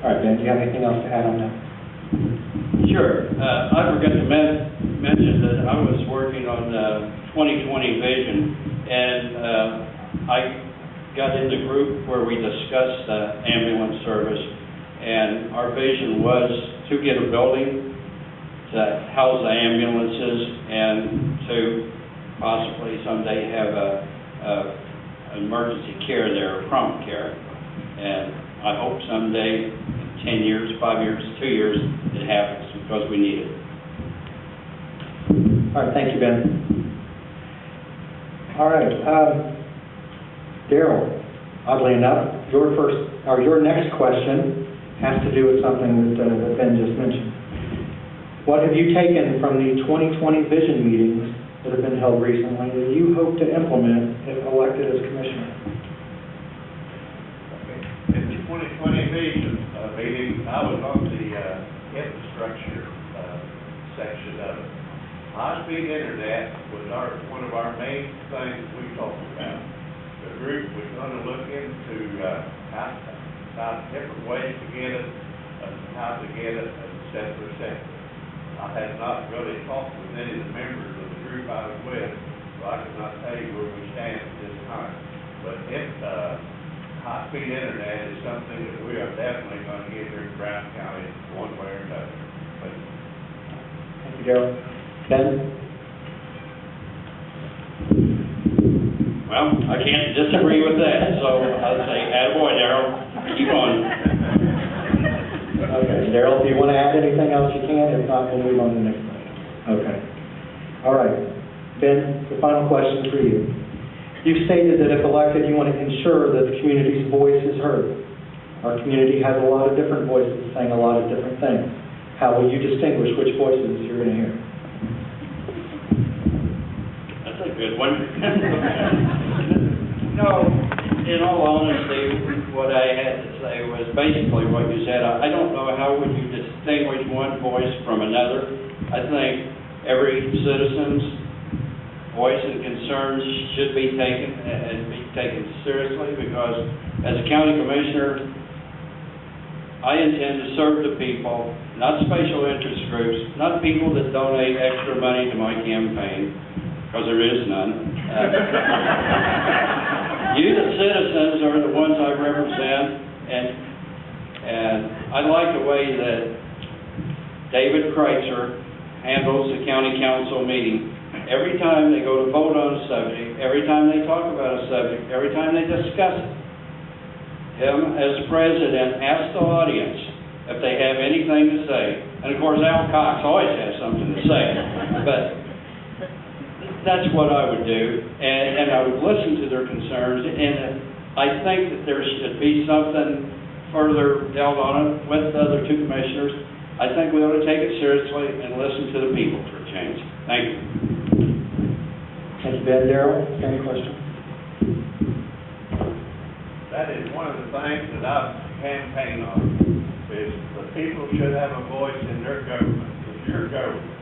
All right, Ben, do you have anything else to add on that? Sure. I forgot to mention that I was working on the 2020 vision, and I got in the group where we discussed ambulance service, and our vision was to get a building to house the ambulances and to possibly someday have emergency care there, prompt care. And I hope someday, 10 years, 5 years, 2 years, it happens because we need it. All right, thank you, Ben. All right, Daryl, oddly enough, your next question has to do with something that Ben just mentioned. What have you taken from the 2020 vision meetings that have been held recently that you hope to implement if elected as commissioner? In the 2020 vision meeting, I was on the infrastructure section of it. High-speed internet was one of our main things we talked about. The group was going to look into how different ways to get it and how to get it, et cetera, et cetera. I had not really talked with any of the members of the group I was with, so I could not tell you where we stand at this time. But high-speed internet is something that we are definitely going to get here in Brown County one way or another. But thank you, Daryl. Ben? Well, I can't disagree with that, so I'd say, attaboy, Daryl. Keep on. Okay, Daryl, if you want to add anything else, you can. If not, we'll move on to the next one. Okay. All right. Ben, the final question for you. You've stated that if elected, you want to ensure that the community's voice is heard. Our community has a lot of different voices saying a lot of different things. How will you distinguish which voices you're going to hear? That's a good one. No, in all honesty, what I had to say was basically what you said. I don't know how would you distinguish one voice from another. I think every citizen's voice and concerns should be taken seriously, because as a county commissioner, I intend to serve the people, not special interest groups, not people that donate extra money to my campaign, because there is none. You, the citizens, are the ones I represent, and I like the way that David Kreitzer handles the county council meeting. Every time they go to vote on a subject, every time they talk about a subject, every time they discuss it, him as president asks the audience if they have anything to say. And of course, Al Cox always has something to say. But that's what I would do, and I would listen to their concerns, and I think that there should be something further dealt on it with the other two commissioners. I think we ought to take it seriously and listen to the people for a change. Thank you. Thank you, Ben. Daryl, any question? that is one of the things that I campaign on, is the people should have a voice in their government. It's your government.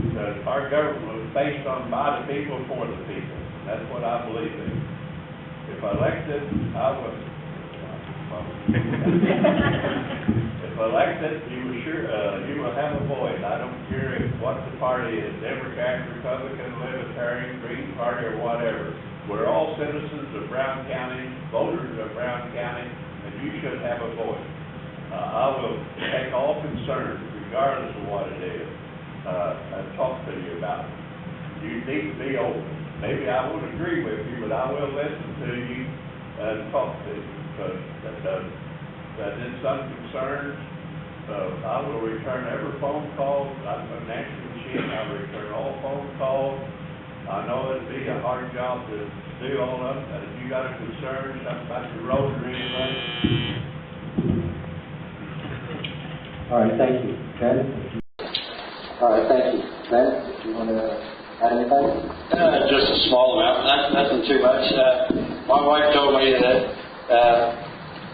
Because our government was based on by the people, for the people. That's what I believe in. If elected, I will. If elected, you will have a voice. I don't care what the party is, Democrat, Republican, Libertarian, Green Party, or whatever. We're all citizens of Brown County, voters of Brown County, and you should have a voice. I will take all concerns, regardless of what it is, and talk to you about it. You need to be open. Maybe I won't agree with you, but I will listen to you and talk to you. Because that is some concerns. I will return every phone call. I'm an answering machine. I will return all phone calls. I know it'd be a hard job to do all of them, but if you got a concern, something about your road or anything. All right, thank you. Ben? All right, thank you. Ben, do you want to add anything? Just a small amount, nothing too much. My wife told me that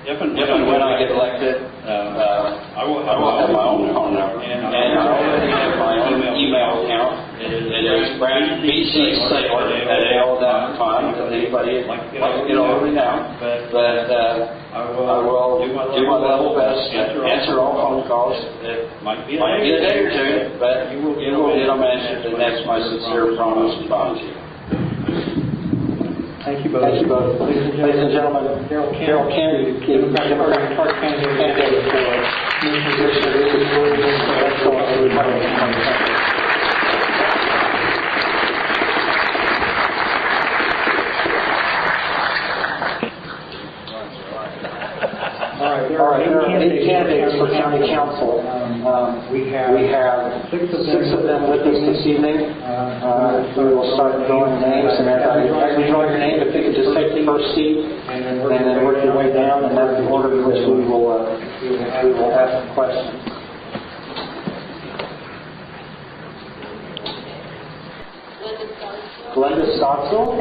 if and when I get elected, I will have my own phone number. And I already have my own email account. It is Brand BC Sailor at AOL.com. If anybody would like to get over me now. But I will do my level best to answer all phone calls. It might be a day or two, but you will get them answered, and that's my sincere promise to both of you. Thank you both. Ladies and gentlemen, Carol Kennedy, Democratic Party candidate for Commissioner District. All right, there are 8 candidates for county council. We have six of them with us this evening. We will start drawing names, and as we draw your name, if you could just take the first seat and then work your way down, and that's the order in which we will ask the questions. Glenda Stotsel.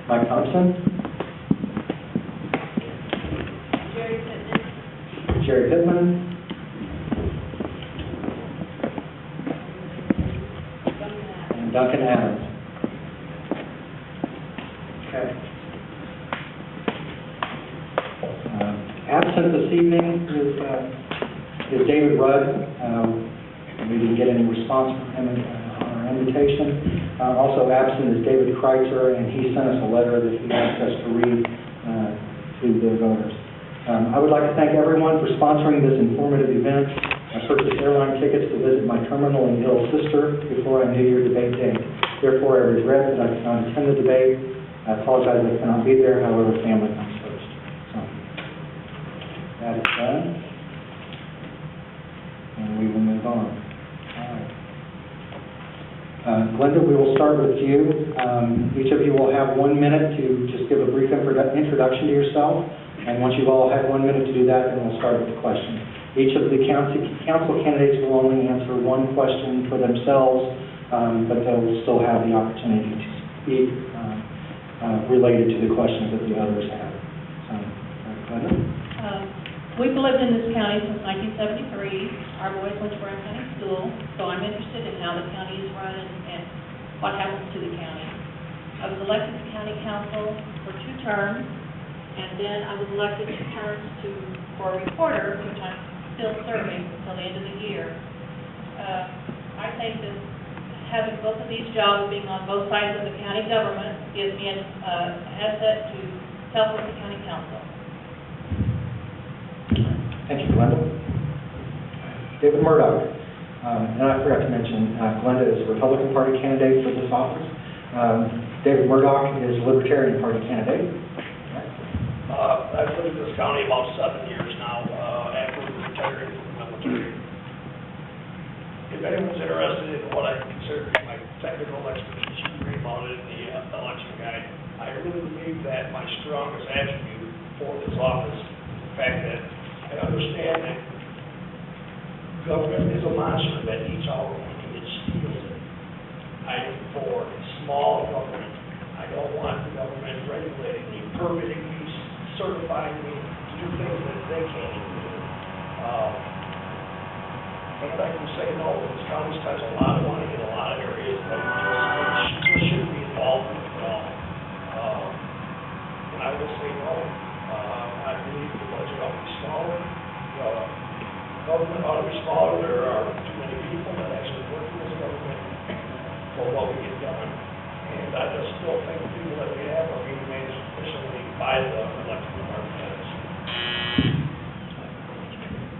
Mike Thompson. Jerry Pittman. And Duncan Adams. Okay. Absent this evening is David Rudd. We didn't get any response from him on our invitation. Also absent is David Kreitzer, and he sent us a letter that he asked us to read to the voters. I would like to thank everyone for sponsoring this informative event. I purchased airline tickets to visit my terminally ill sister before I knew your debate date. Therefore, I regret that I cannot attend the debate. I apologize that I cannot be there. However, family comes first. So, that is done. And we will move on. All right. Glenda, we will start with you. Each of you will have 1 minute to just give a brief introduction to yourself. And once you've all had 1 minute to do that, then we'll start with the question. Each of the council candidates will only answer one question for themselves, but they'll still have the opportunity to speak related to the questions that the others have. We've lived in this county since 1973. Our boys went to Brown County School, so I'm interested in how the county is run and what happens to the county. I was elected to county council for 2 terms. And then I was elected 2 terms for a reporter, which I'm still serving until the end of the year. I think that having both of these jobs, being on both sides of the county government, gives me an asset to help with the county council. Thank you, Glenda. David Murdoch. And I forgot to mention, Glenda is a Republican Party candidate for this office. David Murdoch is a Libertarian Party candidate. I've lived in this county about 7 years now, after retiring from the military. If anyone's interested in what I consider my technical expertise, you can read about it in the election guide. I really believe that my strongest attribute for this office is the fact that I understand that government is a monster that eats our money, it steals it. I am for small government. I don't want the government regulating me, permitting me, certifying me to do things that they can't even do. And I can say no, this county spends a lot of money in a lot of areas that it just shouldn't be involved in at all. And I will say no. I believe the budget ought to be smaller. Government ought to be smaller. There are too many people that actually work for this government for what we get done. And I just still think the people that we have are being managed efficiently by the elected representatives.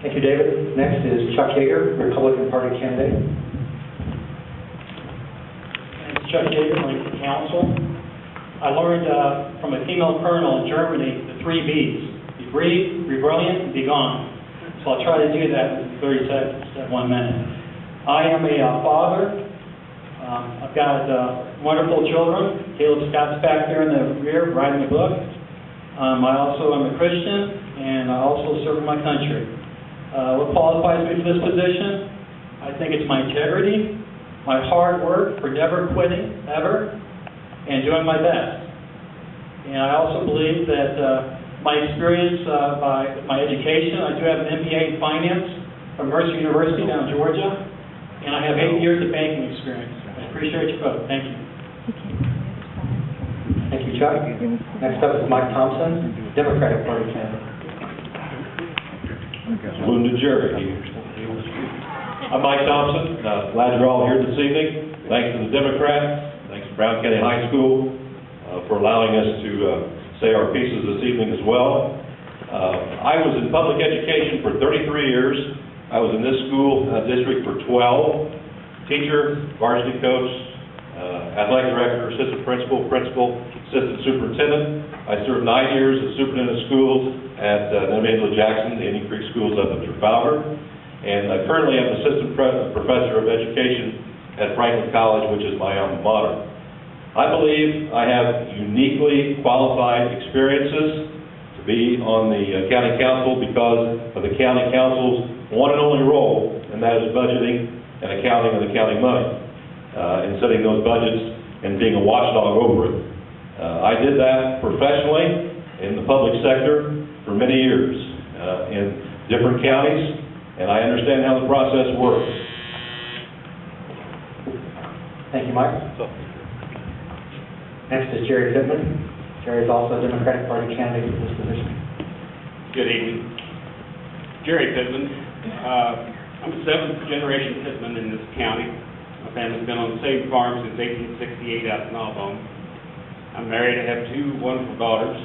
Thank you, David. Next is Chuck Yeager, Republican Party candidate. It's Chuck Yeager, running for council. I learned from a female colonel in Germany the 3 B's: be brief, be brilliant, and be gone. So I'll try to do that in 30 seconds, 1 minute. I am a father. I've got wonderful children. Caleb Scott's back there in the rear writing a book. I also am a Christian, and I also serve my country. What qualifies me for this position? I think it's my integrity, my hard work for never quitting, ever, and doing my best. And I also believe that my experience by my education, I do have an MBA in finance from Mercer University down in Georgia. and I have 8 years of banking experience. I appreciate your vote. Thank you. Thank you, Chuck. Next up is Mike Thompson, Democratic Party candidate. Salute to Jerry. I'm Mike Thompson. Glad you're all here this evening. Thanks to the Democrats. Thanks to Brown County High School for allowing us to say our pieces this evening as well. I was in public education for 33 years. I was in this school district for 12. Teacher, varsity coach, athletic director, assistant principal, assistant superintendent. I served 9 years as superintendent of schools at Nashville, Jackson, the Indian Creek schools up in Trafalgar. And currently I'm assistant professor of education at Franklin College, which is my alma mater. I believe I have uniquely qualified experiences to be on the county council because of the county council's one and only role, and that is budgeting and accounting of the county money. And setting those budgets and being a watchdog over it. I did that professionally in the public sector for many years in different counties, and I understand how the process works. Thank you, Mike. Next is Jerry Pittman. Jerry is also a Democratic Party candidate for this position. Good evening. Jerry Pittman. I'm a 7th generation Pittman in this county. My family's been on the same farm since 1868 out in Nashville. I'm married. I have 2 wonderful daughters.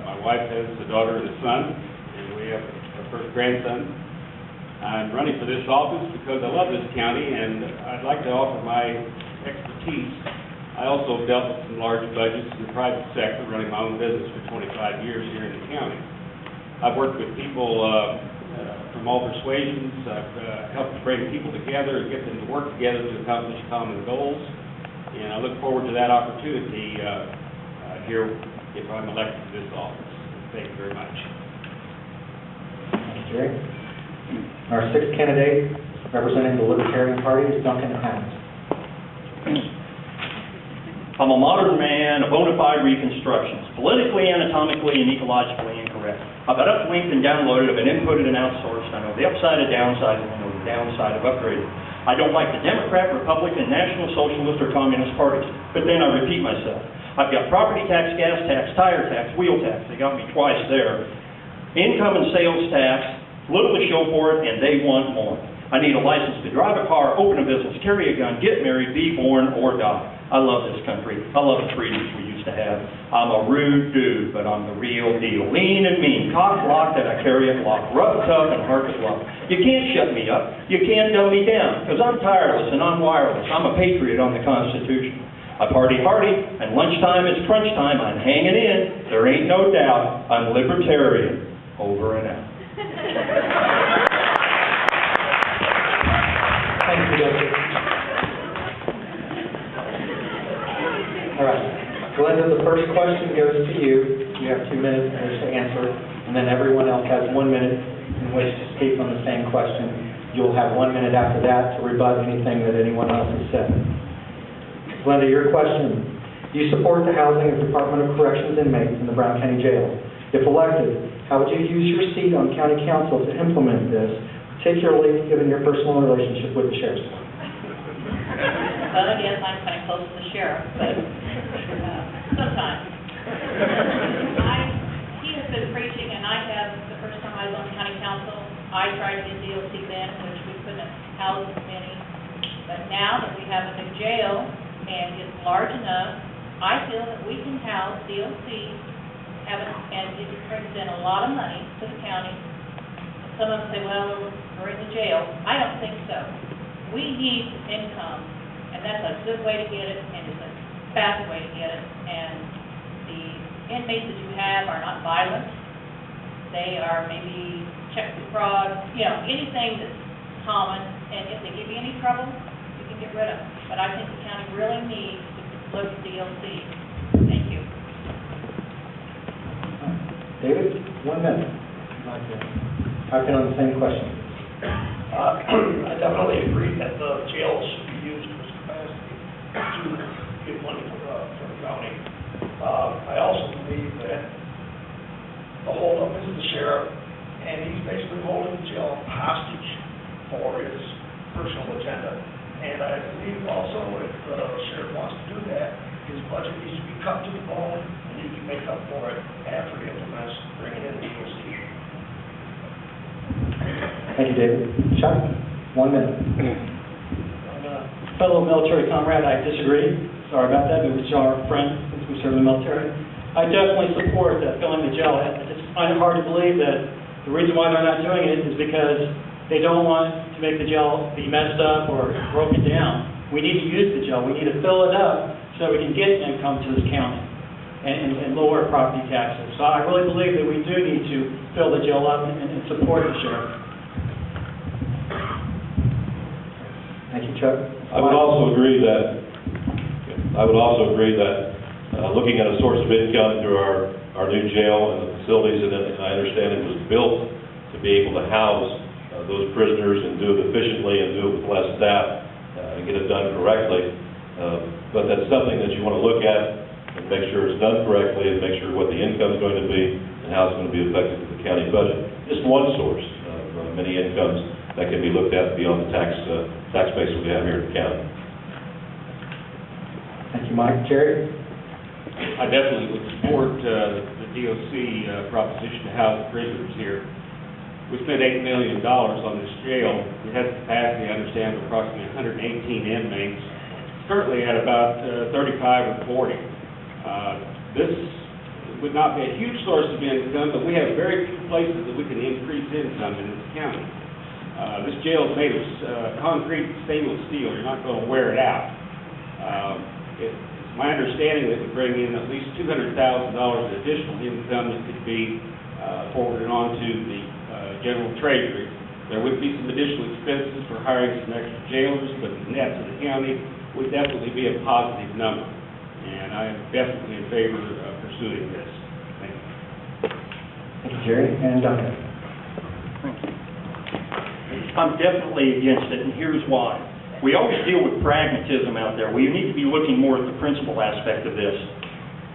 My wife has a daughter and a son, and we have our first grandson. I'm running for this office because I love this county, and I'd like to offer my expertise. I also have dealt with some large budgets in the private sector, running my own business for 25 years here in the county. I've worked with people from all persuasions. I've helped bring people together and get them to work together to accomplish common goals. And I look forward to that opportunity here if I'm elected to this office. Thank you very much. Thank you, Jerry. Our 6th candidate, representing the Libertarian Party, is Duncan Adams. I'm a modern man, a bona fide reconstructionist, politically, anatomically, and ecologically incorrect. I've been uplinked and downloaded, I've been inputted and outsourced. I know the upside of downsizing, I know the downside of upgrading. I don't like the Democrat, Republican, National Socialist, or Communist parties. But then I repeat myself. I've got property tax, gas tax, tire tax, wheel tax. They got me twice there. Income and sales tax, little to show for it, and they want more. I need a license to drive a car, open a business, carry a gun, get married, be born, or die. I love this country. I love the freedoms we used to have. I'm a rude dude, but I'm the real deal. Lean and mean, cock-blocked, and I carry a block. Rough, tough, and hard to block. You can't shut me up. You can't dumb me down, because I'm tireless and I'm wireless. I'm a patriot on the Constitution. I party hardy, and lunchtime is crunch time. I'm hanging in. There ain't no doubt. I'm libertarian. Over and out. Thank you, Joseph. All right. Glenda, the first question goes to you. You have 2 minutes in which to answer, and then everyone else has 1 minute in which to speak on the same question. You'll have 1 minute after that to rebut anything that anyone else has said. Glenda, your question. You support the housing of Department of Corrections inmates in the Brown County Jail. If elected, how would you use your seat on County Council to implement this, particularly given your personal relationship with the Sheriff's Department? Well, I guess I'm kind of close to the sheriff, but sometimes. He has been preaching, and I have, the first time I was on county council, I tried to get DOC then, which we couldn't house as many. But now that we have a new jail, and it's large enough, I feel that we can house DOC, and it brings in a lot of money to the county. Some of them say, well, we're in the jail. I don't think so. We need income, and that's a good way to get it, and it's a fast way to get it. And the inmates that you have are not violent. They are maybe check for fraud, anything that's common, and if they give you any trouble, you can get rid of them. But I think the county really needs to look at DOC. Thank you. David, 1 minute. I've been on the same question. I definitely agree that the jail should be used to its capacity to get money for the county. I also believe that the holdup is the sheriff, and he's basically holding the jail hostage for his personal agenda. And I believe also if the sheriff wants to do that, his budget needs to be cut to the bone, and he can make up for it after he implements bringing in the EOC. Thank you, David. Chuck, 1 minute. Fellow military comrade, I disagree. Sorry about that, but we're still our friend since we serve in the military. I definitely support filling the jail. I just find it hard to believe that the reason why they're not doing it is because they don't want to make the jail be messed up or broken down. We need to use the jail. We need to fill it up so we can get income to this county and lower property taxes. So I really believe that we do need to fill the jail up and support the sheriff. Thank you, Chuck. I would also agree that looking at a source of income through our new jail and the facilities, and I understand it was built to be able to house those prisoners and do it efficiently and do it with less staff and get it done correctly. But that's something that you want to look at and make sure it's done correctly and make sure what the income is going to be and how it's going to be effective to the county budget. Just one source of many incomes that can be looked at beyond the tax base that we have here in the county. Thank you, Mike. Jerry? I definitely would support the DOC proposition to house prisoners here. We spent $8 million on this jail. It has capacity, I understand, of approximately 118 inmates, currently at about 35 or 40. This would not be a huge source of income, but we have very few places that we can increase income in this county. This jail is made of concrete stainless steel. You're not going to wear it out. It's my understanding that we bring in at least $200,000 of additional income that could be forwarded on to the general treasury. There would be some additional expenses for hiring some extra jailers, but the net to the county would definitely be a positive number. And I am definitely in favor of pursuing this. Thank you. Thank you, Jerry. And Duncan. I'm definitely against it, and here's why. We always deal with pragmatism out there. We need to be looking more at the principal aspect of this.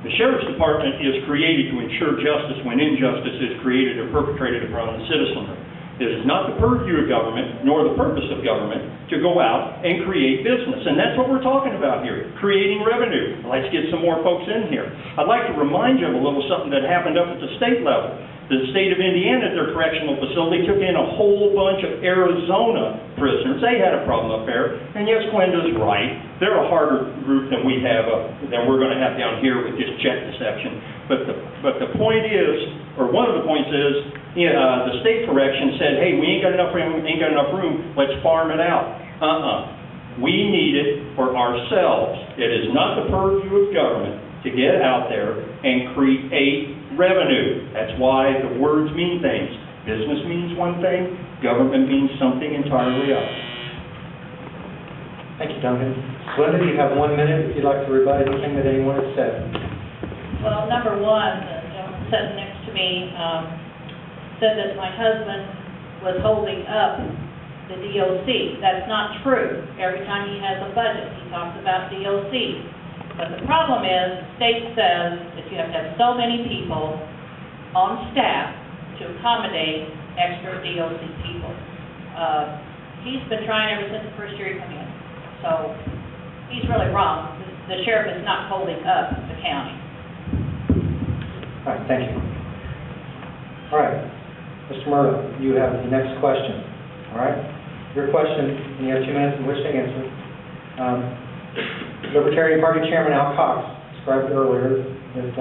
The Sheriff's Department is created to ensure justice when injustice is created or perpetrated upon the citizenry. It is not the purview of government, nor the purpose of government, to go out and create business. And that's what we're talking about here, creating revenue. Let's get some more folks in here. I'd like to remind you of a little something that happened up at the state level. The state of Indiana, at their correctional facility, took in a whole bunch of Arizona prisoners. They had a problem up there. And yes, Glenda's right. They're a harder group than we have, than we're going to have down here with just check deception. But the point is, or one of the points is, the state correction said, hey, we ain't got enough room, let's farm it out. We need it for ourselves. It is not the purview of government to get out there and create revenue. That's why the words mean things. Business means one thing, government means something entirely else. Thank you, Duncan. Glenda, you have 1 minute if you'd like to rebut anything that anyone has said. Well, number one, the gentleman sitting next to me said that my husband was holding up the DOC. That's not true. Every time he has a budget, he talks about DOC. But the problem is, the state says that you have to have so many people on staff to accommodate extra DOC people. He's been trying ever since the first year he came in. So he's really wrong. The sheriff is not holding up the county. All right, thank you. All right, Mr. Murdoch, you have the next question. All right, your question, and you have 2 minutes in which to answer. Libertarian Party Chairman Al Cox described earlier that,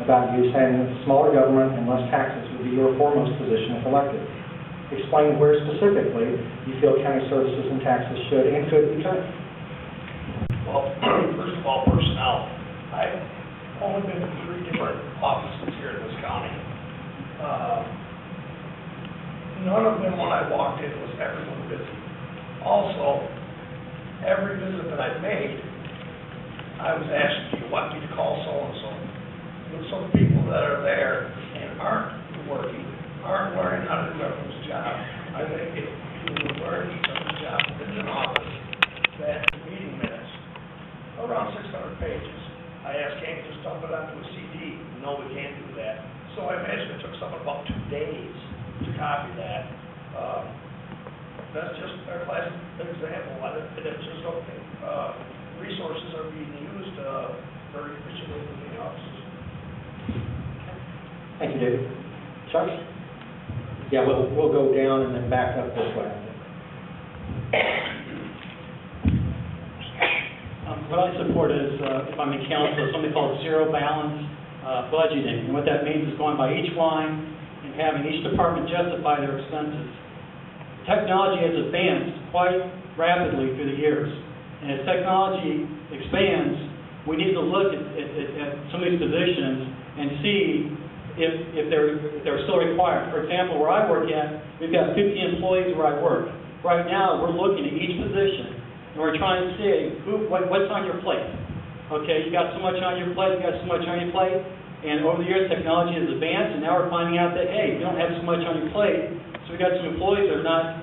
about you saying that smaller government and less taxes would be your foremost position if elected. Explain where specifically you feel county services and taxes should and could be cut. Well, first of all, personnel. I've only been in 3 different offices here in this county. None of them, when I walked in, was everyone busy. Also, every visit that I've made, I was asked, do you want me to call so-and-so? And so the people that are there and aren't working, aren't learning how to do everyone's job. I think if you learn each other's job within an office, that meeting minutes, around 600 pages, I asked, can't you just dump it onto a CD? No, we can't do that. So I imagine it took someone about 2 days to copy that. That's just a classic example. It's just, resources are being used very efficiently in the offices. Thank you, David. Chuck? Yeah, we'll go down and then back up this way. What I support is, if I'm in council, something called zero balance budgeting. And what that means is going by each line and having each department justify their expenses. Technology has advanced quite rapidly through the years. And as technology expands, we need to look at some of these positions and see if they're still required. For example, where I work at, we've got 50 employees where I work. Right now, we're looking at each position, and we're trying to see what's on your plate. Okay, you got so much on your plate, you got so much on your plate, and over the years, technology has advanced, and now we're finding out that, hey, you don't have so much on your plate, so we got some employees that are not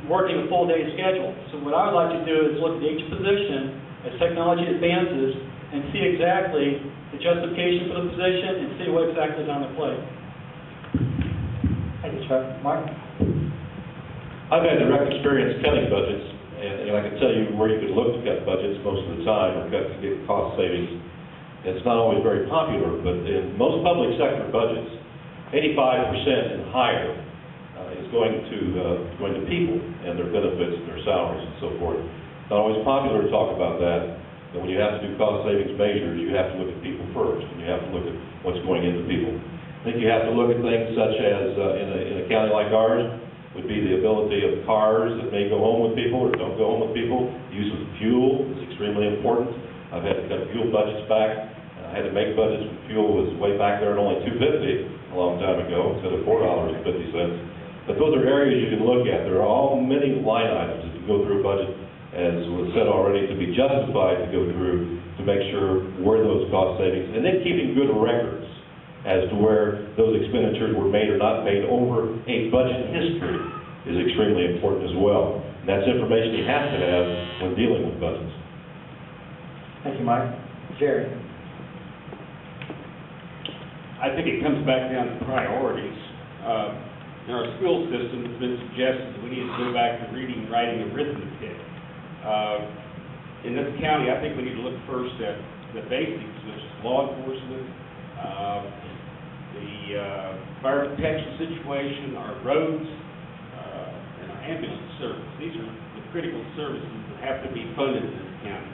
working a full day schedule. So what I would like to do is look at each position as technology advances and see exactly the justification for the position and see what exactly is on the plate. Thank you, Chuck. Mark? I've had direct experience cutting budgets, and I can tell you where you could look to cut budgets most of the time or cut to get cost savings. It's not always very popular, but in most public sector budgets, 85% and higher is going to people and their benefits and their salaries and so forth. It's not always popular to talk about that, but when you have to do cost savings measures, you have to look at people first, and you have to look at what's going into people. I think you have to look at things such as, in a county like ours, would be the ability of cars that may go home with people or don't go home with people. The use of fuel is extremely important. I've had to cut fuel budgets back. I had to make budgets when fuel was way back there at only $2.50 a long time ago instead of $4.50. But those are areas you can look at. There are all many line items that you go through a budget, as was said already, to be justified to go through to make sure where those cost savings, and then keeping good records as to where those expenditures were made or not made over a budget history is extremely important as well. And that's information you have to have when dealing with budgets. Thank you, Mike. Jerry? I think it comes back down to priorities. In our school system, it's been suggested that we need to go back to reading, writing, and arithmetic. In this county, I think we need to look first at the basics, which is law enforcement, the fire protection situation, our roads, and our ambulance service. These are the critical services that have to be funded in this county.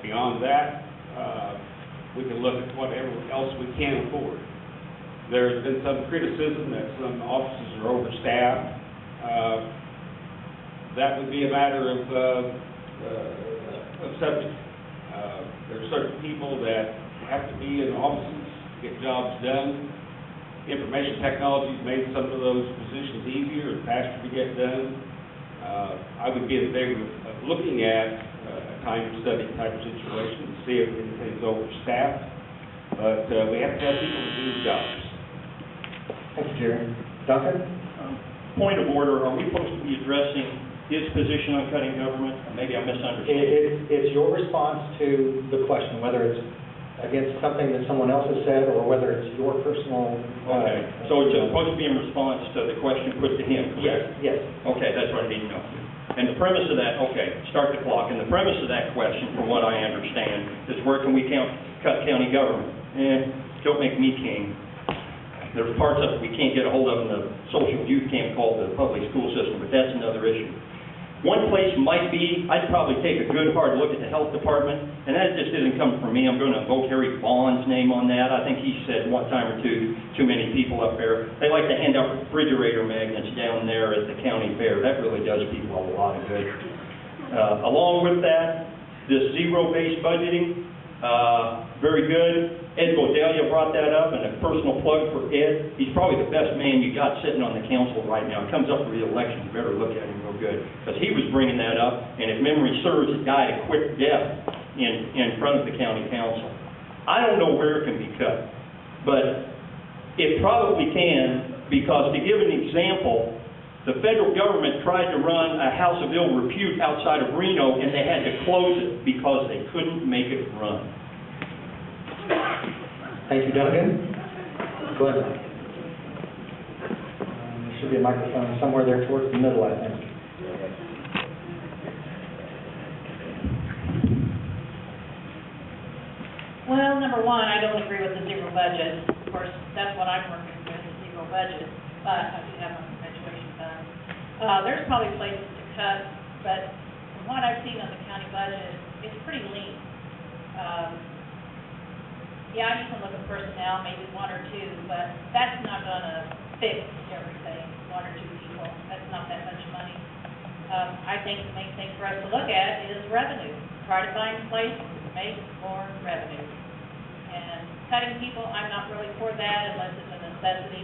Beyond that, we can look at whatever else we can afford. There has been some criticism that some offices are overstaffed. That would be a matter of subject. There are certain people that have to be in offices to get jobs done. Information technology has made some of those positions easier and faster to get done. I would be in favor of looking at a time study type situation to see if anything's overstaffed. But we have to have people to do the jobs. Thank you, Jerry. Duncan? Point of order, are we supposed to be addressing his position on cutting government? Maybe I misunderstood. It's your response to the question, whether it's against something that someone else has said or whether it's your personal... Okay, so it's supposed to be in response to the question put to him, correct? Yes. Okay, that's what I need to know. And the premise of that, okay, start the clock. And the premise of that question, from what I understand, is where can we cut county government? Don't make me king. There's parts of it we can't get a hold of in the social youth camp called the public school system, but that's another issue. One place might be, I'd probably take a good hard look at the health department, and that just isn't coming from me. I'm going to invoke Harry Vaughn's name on that. I think he said one time or two, too many people up there. They like to hand out refrigerator magnets down there at the county fair. That really does people a lot of good. Along with that, this zero-based budgeting, very good. Ed Godelia brought that up, and a personal plug for Ed. He's probably the best man you got sitting on the council right now. He comes up for re-election. You better look at him real good, because he was bringing that up, and if memory serves, he died a quick death in front of the county council. I don't know where it can be cut, but it probably can, because to give an example, the federal government tried to run a house of ill repute outside of Reno, and they had to close it because they couldn't make it run. Thank you, Duncan. Glenn. There should be a microphone somewhere there towards the middle, I think. number one, I don't agree with the zero budget. Of course, that's what I'm working with, the zero budget, but I do have my graduation done. There's probably places to cut, but from what I've seen on the county budget, it's pretty lean. Yeah, you can look at personnel, maybe one or two, but that's not gonna fix everything, one or two people. That's not that much money. I think the main thing for us to look at is revenue. Try to find places to make more revenue. And cutting people, I'm not really for that unless it's a necessity.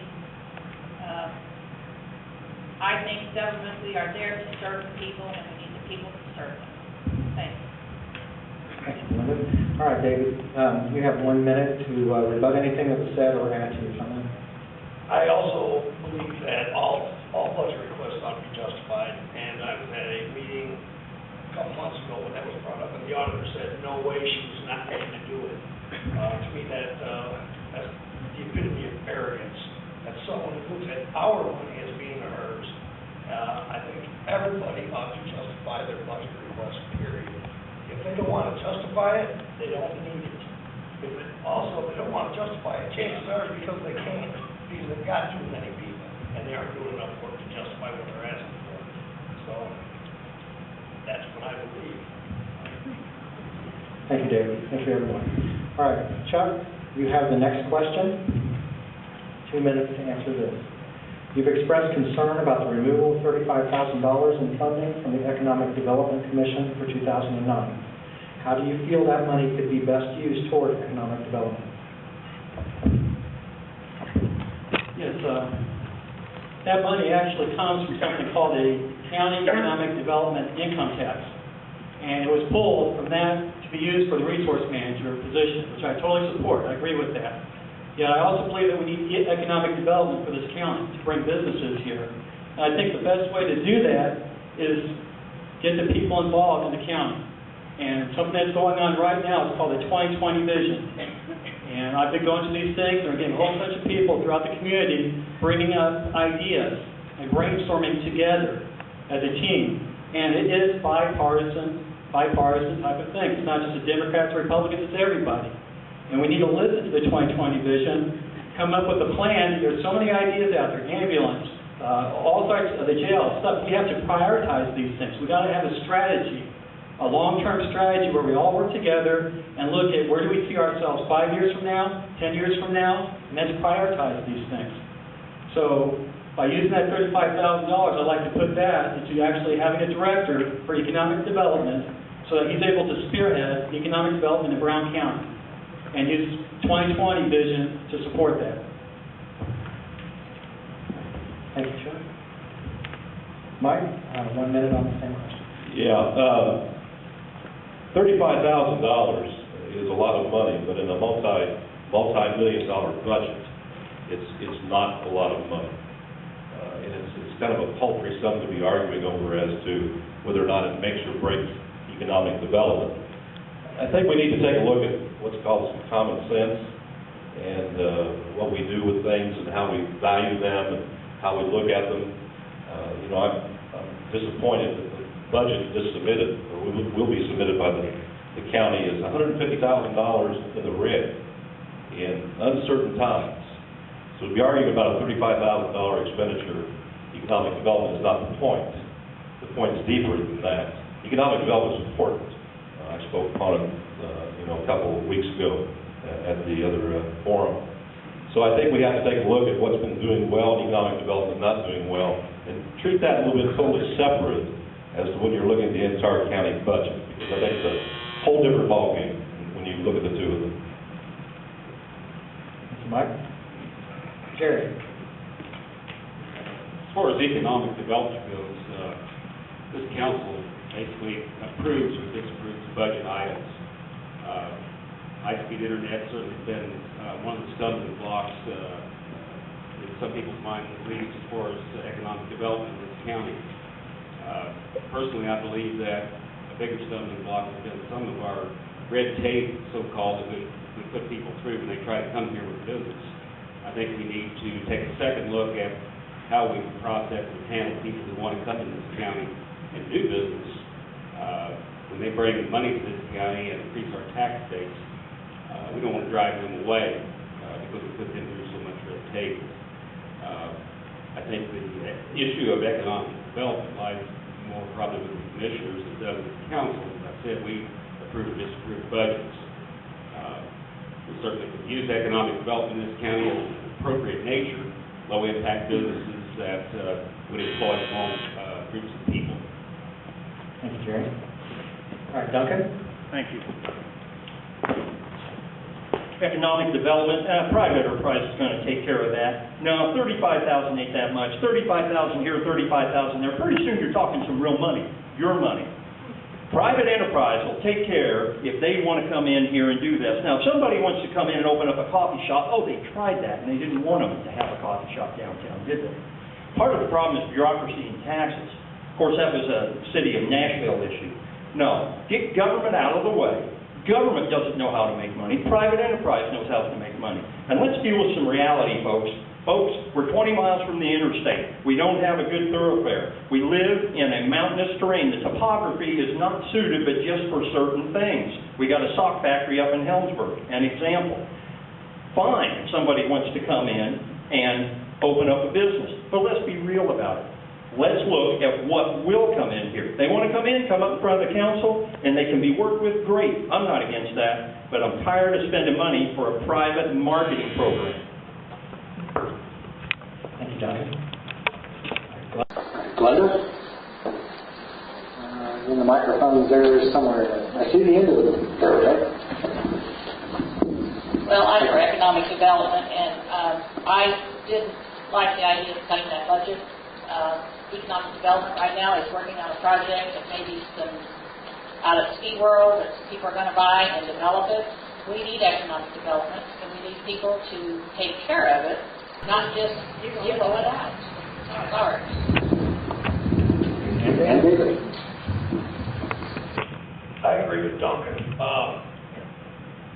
I think government, we are there to serve the people, and we need the people to serve them. Thanks. Thank you, Linda. All right, David, you have 1 minute to rebut anything that was said or add to your comment. I also believe that all budget requests ought to be justified, and I was at a meeting a couple months ago when that was brought up, and the auditor said, no way, she was not going to do it. To me, that's the epitome of arrogance, that someone looks at our money as being hers. I think everybody ought to justify their budget request, period. If they don't want to justify it, they don't need it. If they don't want to justify it, chances are it's because they can't, because they've got too many people, and they aren't doing enough work to justify what they're asking for. So, that's what I believe. Thank you, David. Thank you, everyone. All right, Chuck, you have the next question. 2 minutes to answer this. You've expressed concern about the removal of $35,000 in funding from the Economic Development Commission for 2009. How do you feel that money could be best used toward economic development? Yes, that money actually comes from something called a County Economic Development Income Tax. And it was pulled from that to be used for the resource manager position, which I totally support. I agree with that. Yet I also believe that we need economic development for this county to bring businesses here. And I think the best way to do that is get the people involved in the county. And something that's going on right now is called the 2020 vision. And I've been going to these things, and we're getting a whole bunch of people throughout the community bringing up ideas and brainstorming together as a team. And it is bipartisan type of thing. It's not just the Democrats or Republicans, it's everybody. And we need to listen to the 2020 vision, come up with a plan. There's so many ideas out there, ambulance, all sorts of the jail stuff. We have to prioritize these things. We've got to have a strategy, a long-term strategy where we all work together and look at where do we see ourselves 5 years from now, 10 years from now, and then prioritize these things. So by using that $35,000, I'd like to put that into actually having a director for economic development so that he's able to spearhead economic development in Brown County and use 2020 vision to support that. Thank you, Chuck. Mike, 1 minute on the same question. Yeah, $35,000 is a lot of money, but in a multi-million-dollar budget, it's not a lot of money. And it's kind of a paltry sum to be arguing over as to whether or not it makes or breaks economic development. I think we need to take a look at what's called some common sense and what we do with things and how we value them and how we look at them. I'm disappointed that the budget just submitted, or will be submitted by the county, is $150,000 in the red in uncertain times. So to be arguing about a $35,000 expenditure, economic development is not the point. The point is deeper than that. Economic development is important. I spoke on it, a couple of weeks ago at the other forum. So I think we have to take a look at what's been doing well in economic development, not doing well, and treat that a little bit totally separate as to when you're looking at the entire county budget, because I think it's a whole different ballgame when you look at the two of them. Thank you, Mike. Jerry. As far as economic development goes, this council basically approves or disapproves budget items. High-speed internet certainly been one of the stumbling blocks in some people's minds, at least as far as economic development in this county. Personally, I believe that a bigger stumbling block has been some of our red tape, so-called, that we put people through when they try to come here with business. I think we need to take a second look at how we process and handle people who want to come into this county and do business. When they bring money to this county and increase our tax base, We don't want to drive them away because we put them through so much red tape. I think the issue of economic development lies more probably with the commissioners than it does with the council. As I said, we approve or disapprove budgets. We certainly could use economic development in this county of appropriate nature, low-impact businesses that would employ small groups of people. Thank you, Jerry. All right, Duncan? Thank you. Economic development, private enterprise is going to take care of that. No, 35,000 ain't that much. 35,000 here, 35,000 there. Pretty soon you're talking some real money, your money. Private enterprise will take care if they want to come in here and do this. Now, if somebody wants to come in and open up a coffee shop, oh, they tried that, and they didn't want them to have a coffee shop downtown, did they? Part of the problem is bureaucracy and taxes. Of course, that was a city of Nashville issue. No, get government out of the way. Government doesn't know how to make money. Private enterprise knows how to make money. And let's deal with some reality, folks. Folks, we're 20 miles from the interstate. We don't have a good thoroughfare. We live in a mountainous terrain. The topography is not suited, but just for certain things. We got a sock factory up in Helmsburg, an example. Fine if somebody wants to come in and open up a business, but let's be real about it. Let's look at what will come in here. If they want to come in, come up in front of the council, and they can be worked with, great. I'm not against that, but I'm tired of spending money for a private marketing program. Thank you, Duncan. Glenda? In the microphone there somewhere. I see the end of it. There, right? Well, I'm for economic development, and I didn't like the idea of cutting that budget. Economic development right now is working on a project that maybe some out at SeaWorld that people are going to buy and develop it. We need economic development, and we need people to take care of it, not just zero it out. Sorry. And David. I agree with Duncan.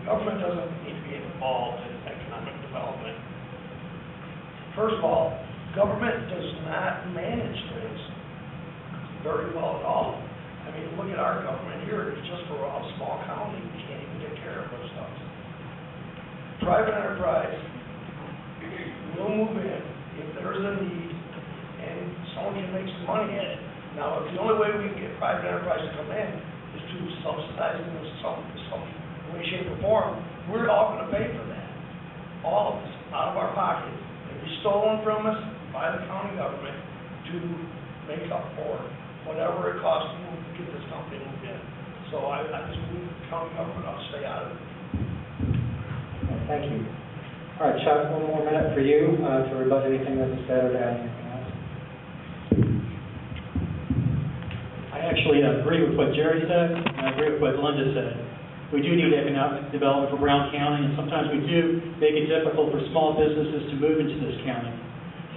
Government doesn't need to be involved in economic development. First of all, government does not manage things very well at all. I mean, look at our government here. It's just for a small county. We can't even take care of those stuff. Private enterprise will move in if there's a need and someone can make some money in it. Now, if the only way we can get private enterprise to come in is to subsidize them in some way, shape, or form, we're all going to pay for that. All of us, out of our pocket. It'll be stolen from us by the county government to make up for whatever it costs to get this company moved in. So I just believe the county government ought to stay out of it. Thank you. All right, Chuck, one more minute for you to rebut anything that was said or to add anything else. I actually agree with what Jerry said, and I agree with what Linda said. We do need economic development for Brown County, and sometimes we do make it difficult for small businesses to move into this county.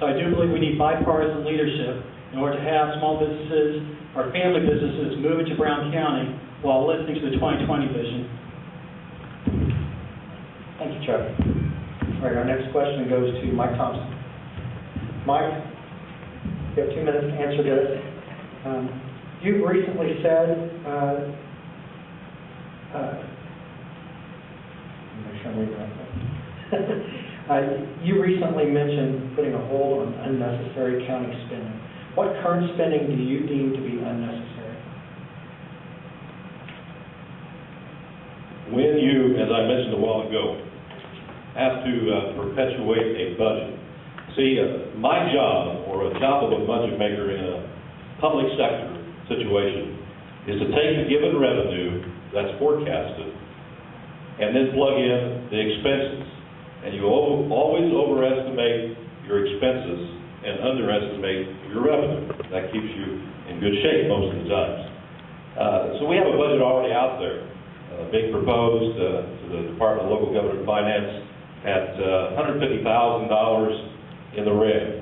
So I do believe we need bipartisan leadership in order to have small businesses or family businesses move into Brown County while listening to the 2020 vision. Thank you, Chuck. All right, our next question goes to Mike Thompson. Mike, you have 2 minutes to answer this. You've recently said, make sure I'm reading that. You recently mentioned putting a hold on unnecessary county spending. What current spending do you deem to be unnecessary? When you, as I mentioned a while ago, have to perpetuate a budget. See, my job, or a job of a budget maker in a public sector situation, is to take the given revenue that's forecasted and then plug in the expenses. And you always overestimate your expenses and underestimate your revenue. That keeps you in good shape most of the times. So we have a budget already out there being proposed to the Department of Local Government and Finance at $150,000 in the red.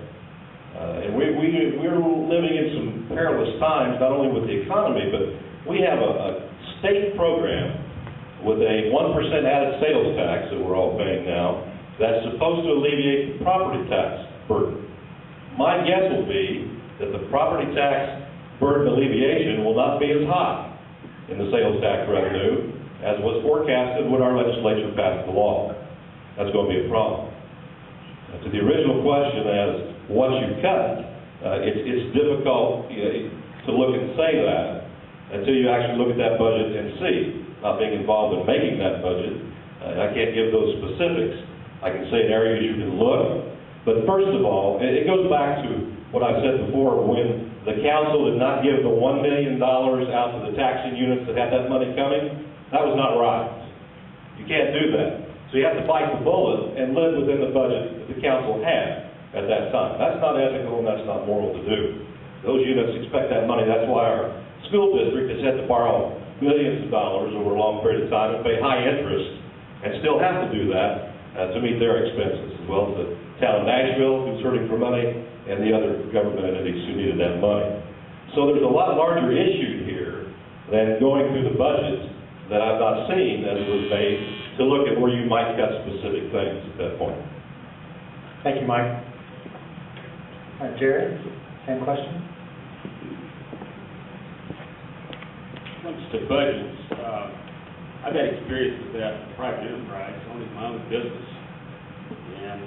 And we're living in some perilous times, not only with the economy, but we have a state program with a 1% added sales tax that we're all paying now that's supposed to alleviate the property tax burden. My guess will be that the property tax burden alleviation will not be as high in the sales tax revenue as was forecasted when our legislature passed the law. That's going to be a problem. To the original question as what you cut, it's difficult to look and say that until you actually look at that budget and see. Not being involved in making that budget, I can't give those specifics. I can say in areas you can look, but first of all, it goes back to what I said before, when the council did not give the $1 million out to the taxing units that had that money coming. That was not right. You can't do that. So you have to bite the bullet and live within the budget that the council had at that time. That's not ethical and that's not moral to do. Those units expect that money. That's why our school district has had to borrow millions of dollars over a long period of time and pay high interest and still have to do that to meet their expenses, as well as the town of Nashville, who's hurting for money, and the other government entities who needed that money. So there's a lot larger issue here than going through the budget that I've not seen as it was made to look at where you might cut specific things at that point. Thank you, Mike. Jerry, same question? When it comes to budgets, I've had experience with that private enterprise, owning my own business. And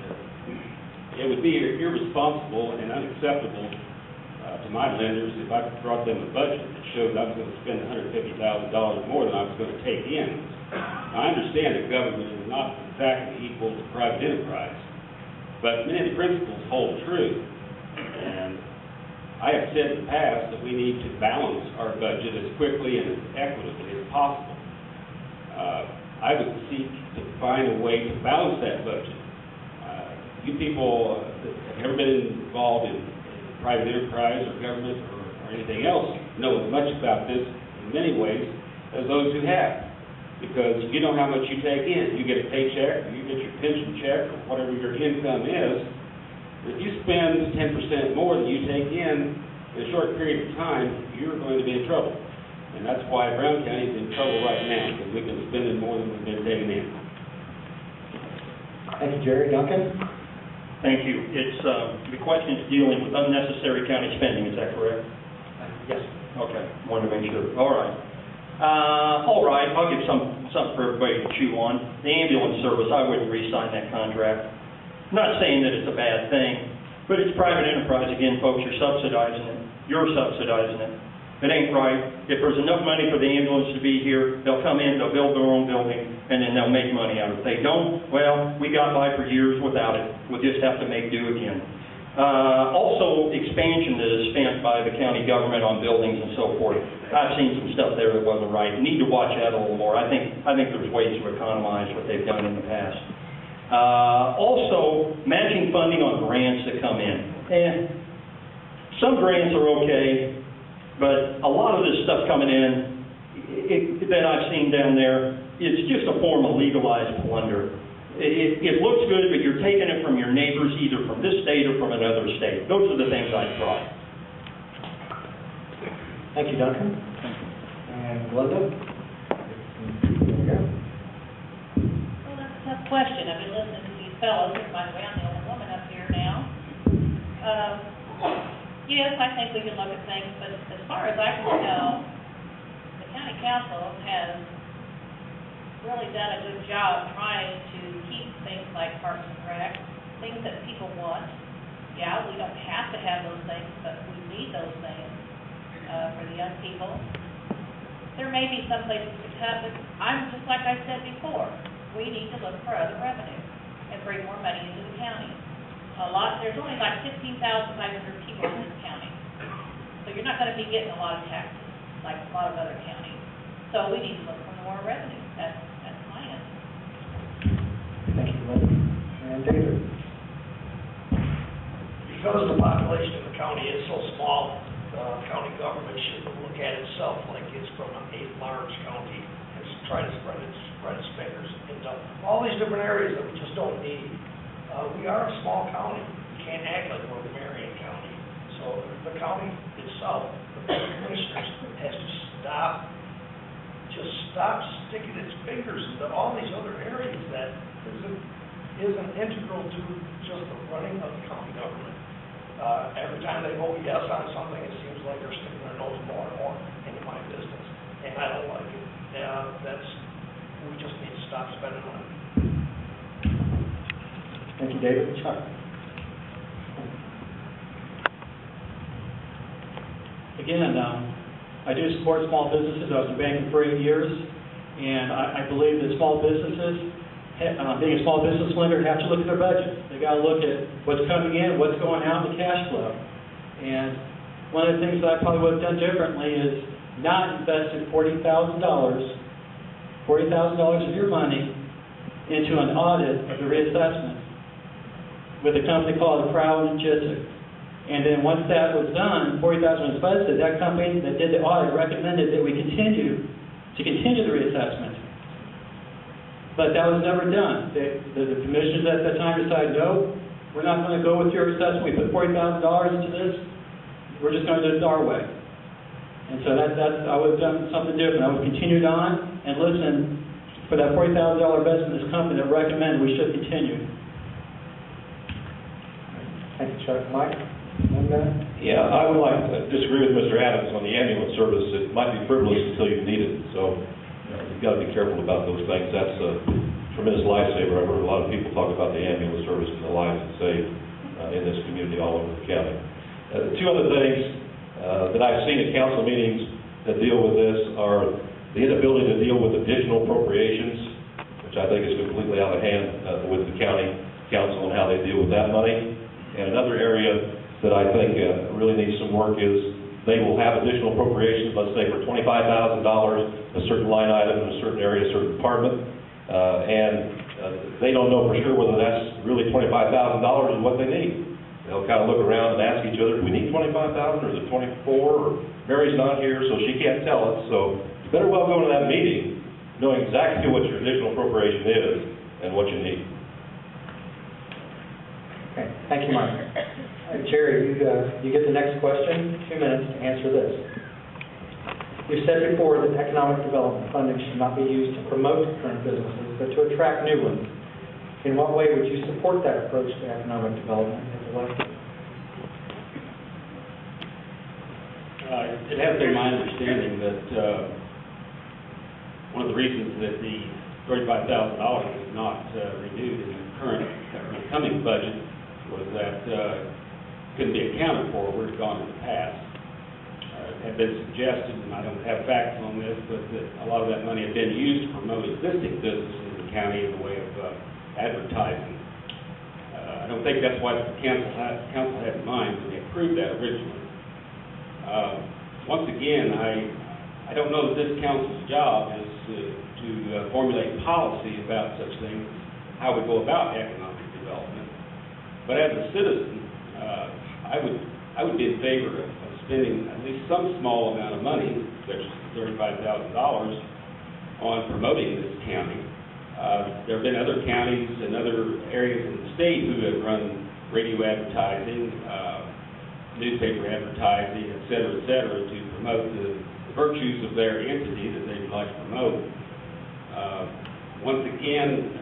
it would be irresponsible and unacceptable to my lenders if I brought them a budget that showed I was going to spend $150,000 more than I was going to take in. Now, I understand that government is not exactly equal to private enterprise, but many of the principles hold true. And I have said in the past that we need to balance our budget as quickly and as equitably as possible. I would seek to find a way to balance that budget. You people that have never been involved in private enterprise or government or anything else know as much about this in many ways as those who have. Because you know how much you take in. You get a paycheck, or you get your pension check, or whatever your income is. If you spend 10% more than you take in a short period of time, you're going to be in trouble. And that's why Brown County is in trouble right now, because we've been spending more than we've been taking in. Thank you, Jerry. Duncan? Thank you. It's, the question is dealing with unnecessary county spending, is that correct? Yes. Okay, wanted to make sure. All right, I'll give something for everybody to chew on. The ambulance service, I wouldn't re-sign that contract. I'm not saying that it's a bad thing, but it's private enterprise. Again, folks, you're subsidizing it. You're subsidizing it. It ain't right. If there's enough money for the ambulance to be here, they'll come in, they'll build their own building, and then they'll make money out of it. If they don't, well, we got by for years without it. We'll just have to make do again. Also, expansion that is spent by the county government on buildings and so forth. I've seen some stuff there that wasn't right. Need to watch that a little more. I think there's ways to economize what they've done in the past. Also, matching funding on grants that come in. Some grants are okay, but a lot of this stuff coming in that I've seen down there, it's just a form of legalized plunder. It looks good, but you're taking it from your neighbors, either from this state or from another state. Those are the things I'd try. Thank you, Duncan. And Glenda? There we go. Well, that's a tough question. I've been listening to these fellows. By the way, I'm the only woman up here now. Yes, I think we can look at things, but as far as I can tell, the county council has really done a good job trying to keep things like Parks and Rec, things that people want. Yeah, we don't have to have those things, but we need those things for the young people. There may be some places to cut, but I'm just like I said before, we need to look for other revenue and bring more money into the county. There's only like 15,500 people in this county, so you're not going to be getting a lot of taxes like a lot of other counties. So we need to look for more revenue. That's my answer. Thank you, Glenda. And David? Because the population of the county is so small, the county government should look at itself like it's from a large county and try to spread its fingers into all these different areas that we just don't need. We are a small county. We can't act like we're Marion County. So the county itself, the board of commissioners, has to stop sticking its fingers into all these other areas that isn't integral to just the running of the county government. Every time they vote yes on something, it seems like they're sticking their nose more and more into my business, and I don't like it. we just need to stop spending money. Thank you, David. Chuck? Again, I do support small businesses. I was in banking for 8 years, and I believe that small businesses, being a small business lender, have to look at their budget. They got to look at what's coming in, what's going out, and the cash flow. And one of the things that I probably would have done differently is not invested $40,000 of your money into an audit of the reassessment with a company called Crown and Chiswick. And then once that was done, $40,000 was budgeted, that company that did the audit recommended that we continue the reassessment. But that was never done. The commissioners at that time decided, no, we're not going to go with your assessment. We put $40,000 into this. We're just going to do it our way. And so I would have done something different. I would have continued on and listened for that $40,000 investment in this company that recommended we should continue. Thank you, Chuck. Mike? Yeah, I would like to disagree with Mr. Adams on the ambulance service. It might be frivolous until you need it. So you've got to be careful about those things. That's a tremendous lifesaver. I've heard a lot of people talk about the ambulance service and the lives it saved in this community all over the county. Two other things that I've seen at council meetings that deal with this are the inability to deal with additional appropriations, which I think is completely out of hand with the county council and how they deal with that money. And another area that I think really needs some work is they will have additional appropriations, let's say for $25,000, a certain line item in a certain area, a certain department, and they don't know for sure whether that's really $25,000 is what they need. They'll kind of look around and ask each other, do we need $25,000 or is it 24? Or Mary's not here, so she can't tell us. So you better well go to that meeting knowing exactly what your additional appropriation is and what you need. Okay, thank you, Mike. Jerry, you get the next question. 2 minutes to answer this. You've said before that economic development funding should not be used to promote current businesses, but to attract new ones. In what way would you support that approach to economic development if elected? It has been my understanding that one of the reasons that the $35,000 was not renewed in the current coming budget was that couldn't be accounted for where it's gone in the past. It had been suggested, and I don't have facts on this, but that a lot of that money had been used to promote existing businesses in the county in the way of advertising. I don't think that's what the council had in mind when they approved that originally. Once again, I don't know that this council's job is to formulate policy about such things, how we go about economic development. But as a citizen, I would be in favor of spending at least some small amount of money, such as $35,000, on promoting this county. There have been other counties and other areas in the state who have run radio advertising, newspaper advertising, et cetera, to promote the virtues of their entity that they'd like to promote. Once again,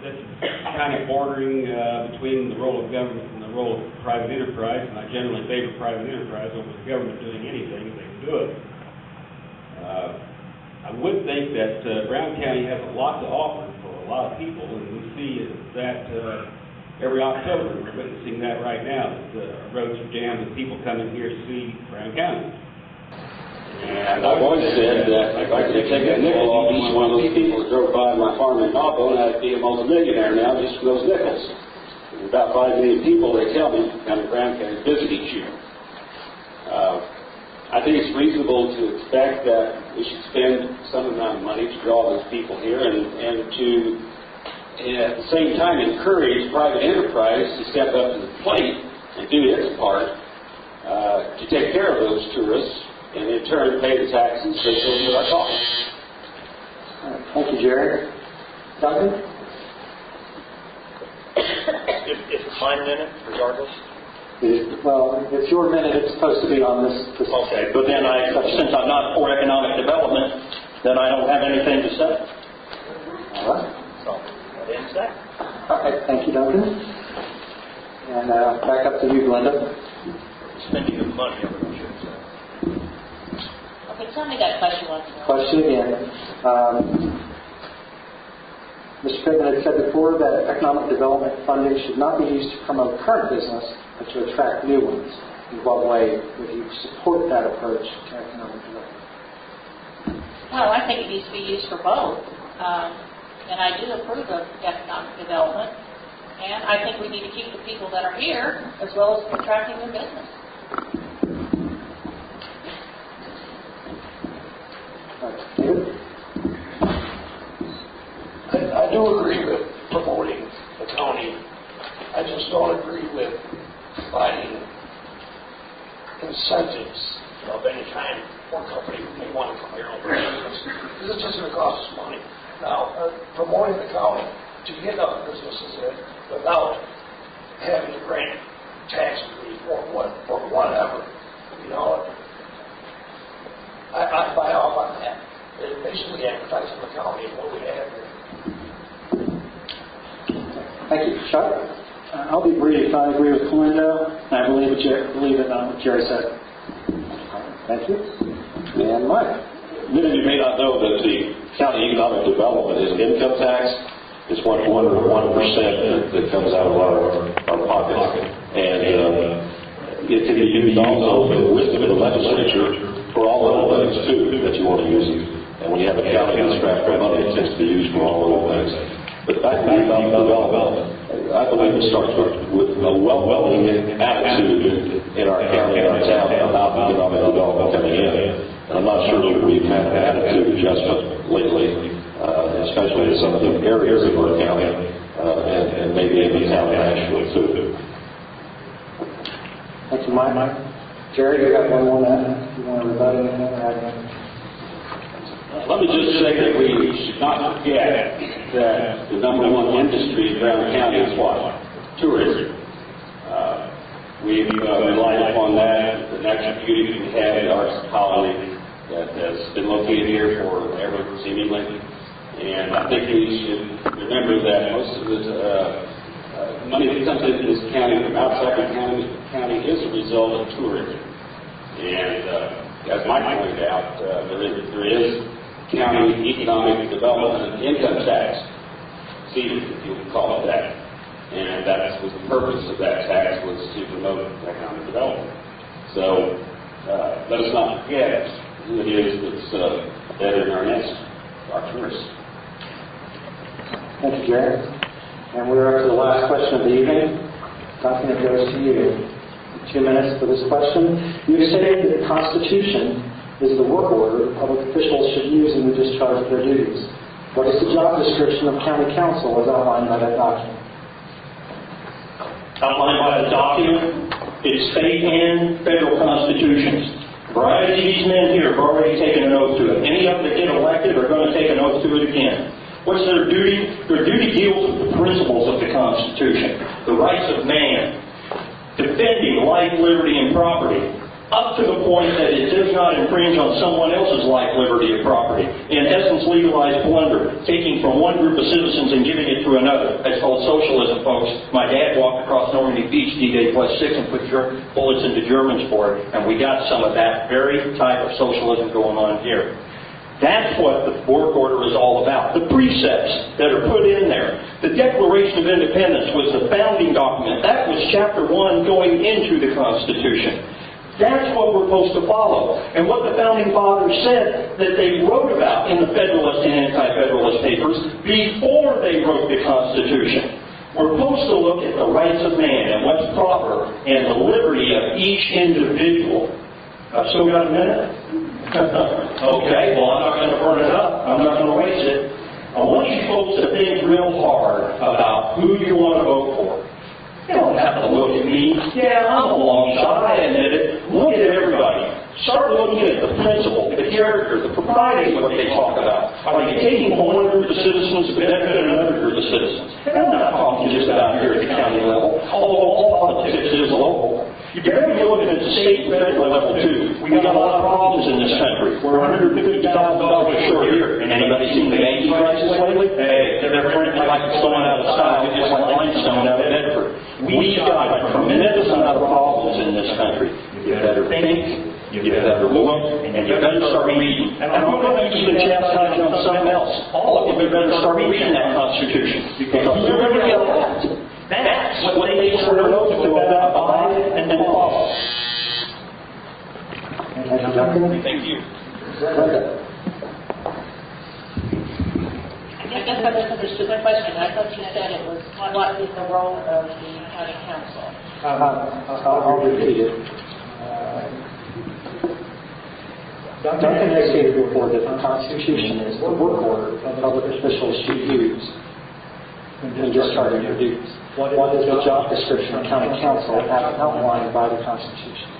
this is kind of bordering between the role of government and the role of private enterprise, and I generally favor private enterprise over the government doing anything if they can do it. I would think that Brown County has a lot to offer for a lot of people, and we see that every October. We're witnessing that right now, that the roads are jammed with people coming here to see Brown County. And I've always said that if I could take a nickel off each one of those people that drove by my farm in Nashville, I'd be a multimillionaire now just from those nickels. There's about 5 million people, they tell me, come to Brown County visit each year. I think it's reasonable to expect that we should spend some amount of money to draw those people here and to, at the same time, encourage private enterprise to step up to the plate and do its part to take care of those tourists and in turn pay the taxes that go to our costs. Thank you, Jerry. Duncan? It's my minute, regardless. Well, it's your minute. It's supposed to be on this. Okay, but then since I'm not for economic development, then I don't have anything to say. All right. So, that ends that. All right. Thank you, Duncan. And back up to you, Glenda. Spending of money, I should say. Okay, tell me that question once more. Question again. Mr. Pittman had said before that economic development funding should not be used to promote current business, but to attract new ones. In what way would you support that approach to economic development? Well, I think it needs to be used for both. And I do approve of economic development. And I think we need to keep the people that are here as well as attracting new business. I do agree with promoting the county. I just don't agree with providing incentives of any kind for a company who may want to come here and open a business, because it's just going to cost us money. Now, promoting the county to get other businesses in without having to grant tax relief or whatever, you know, I buy off on that. It's basically advertising the county and what we have here. Thank you. Chuck? I'll be brief. I agree with Melinda. I believe what Jerry said. Thank you. And Mike? Many of you may not know that the county economic development is an income tax. It's 1% that comes out of our pocket. And it can be used also with the wisdom of the legislature for all other things, too, that you want to use it. And when you have a county that's strapped for money, it tends to be used for all other things. But back to economic development, I believe it starts with a welcoming attitude in our county and our town about economic development coming in. And I'm not sure that we've had an attitude adjustment lately, especially in some of the areas of our county and maybe in the town of Nashville, too. Thank you, Mike. Jerry, you got one more minute. You want to rebut anything or add anything? Let me just say that we should not forget that the number one industry in Brown County is what? Tourism. We've relied upon that. The natural beauty we have, the arts colony that has been located here forever, seemingly. And I think we should remember that most of this money that comes into this county from outside the county is a result of tourism. And as Mike pointed out, there is county economic development and income tax, if you would call it that. And that was the purpose of that tax, was to promote economic development. So let us not forget who it is that's better in our nest, our tourists. Thank you, Jerry. And we're up to the last question of the evening. Duncan, it goes to you. 2 minutes for this question. You stated that the Constitution is the work order public officials should use in the discharge of their duties. What is the job description of county council as outlined by that document? Outlined by the document, it's state and federal constitutions. A variety of these men here have already taken an oath to it. Any of them that get elected are going to take an oath to it again. What's their duty? Their duty deals with the principles of the Constitution, the rights of man, defending life, liberty, and property, up to the point that it does not infringe on someone else's life, liberty, and property. In essence, legalized plunder, taking from one group of citizens and giving it to another. That's called socialism, folks. My dad walked across Normandy Beach D-Day +6 and put bullets into Germans for it, and we got some of that very type of socialism going on here. That's what the work order is all about. The precepts that are put in there. The Declaration of Independence was the founding document. That was Chapter 1 going into the Constitution. That's what we're supposed to follow. And what the Founding Fathers said that they wrote about in the Federalist and Anti-Federalist papers before they wrote the Constitution. We're supposed to look at the rights of man and what's proper and the liberty of each individual. I've still got a minute? Okay, well, I'm not going to burn it up. I'm not going to waste it. I want you folks to think real hard about who you want to vote for. You don't have to look at me. Yeah, I'm a long shot, I admit it. Look at everybody. Start looking at the principle, the character, the propriety of what they talk about. Are they taking from one group of citizens to benefit another group of citizens? And I'm not talking just about here at the county level, although all politics is local. You better be looking at the state and federal level, too. We got a lot of problems in this country. We're $150,000 short here. And anybody seen the banking crisis lately? Hey, they're printing like it's going out of style, just like limestone out of Bedford. We've got a tremendous amount of problems in this country. You better think, you better look, and you better start reading. And I'm going to use the chastisement on something else. All of you better start reading that Constitution. Because whoever you elect, that's what they swear an oath to abide and to follow. Thank you. I guess I misunderstood the question. I thought you said it was, what is the role of the county council? I'll repeat it. Duncan has stated before that the Constitution is the work order that public officials should use in discharging their duties. What is the job description of county council as outlined by the Constitution?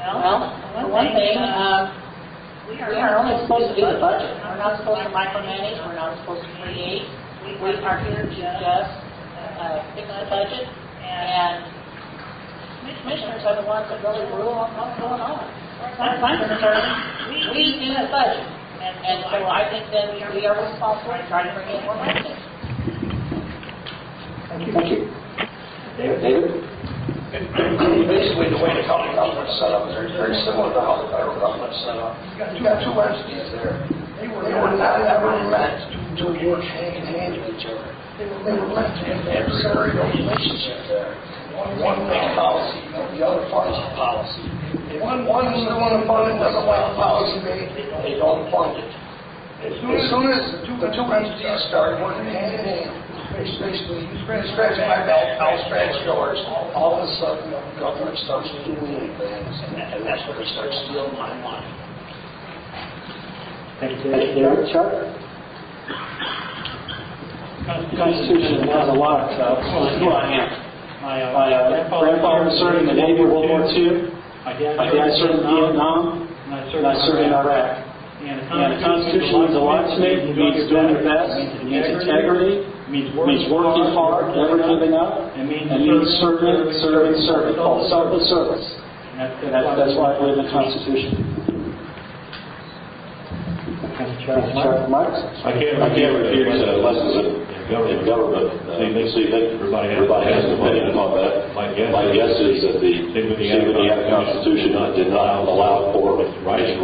Well, for one thing, we are only supposed to do the budget. We're not supposed to micromanage. We're not supposed to create. We are here to just fix the budget, and commissioners are the ones that really rule on what's going on. As far as I'm concerned, we do the budget, and so I think then we are responsible to try to bring in more money. Thank you. David? Basically, the way the county government is set up is very similar to how the federal government is set up. You got two entities there. They were not ever meant to work hand in hand with each other. They were meant to have adversarial relationship there. One makes policy, the other funds the policy. If one is doing the funding, doesn't like the policy made, they don't fund it. As soon as the two entities start working hand in hand, basically, you scratch my back, I'll scratch yours. All of a sudden, the government starts doing things, and that's where they start stealing my money. Thank you, David. Chuck? The Constitution has a lot of stuff. Who I am. My grandfather served in the Navy World War II. My dad served in Vietnam. And I served in Iraq. And the Constitution means a lot to me. It means doing your best. It means integrity. It means working hard, never giving up. It means serving. It's called selfless service. And that's why I believe in the Constitution. I can't refute lessons in government. Everybody has an opinion on that. My guess is that the Indiana Constitution did not allow for writing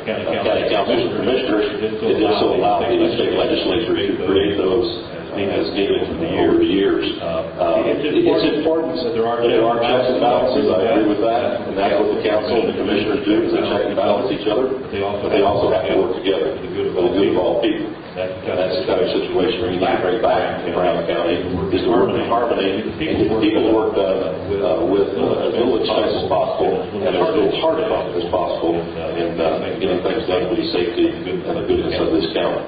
county councils and commissioners. It did so allow the state legislature to create those as needed over the years. It's important that there are checks and balances. I agree with that, and that's what the council and the commissioners do, is they check and balance each other, but they also have to work together for the good of all people. That's the kind of situation we need to bring back in Brown County, is to work in harmony and get people to work with as little expense as possible and as little hard as possible in getting things done for the safety and the goodness of this county.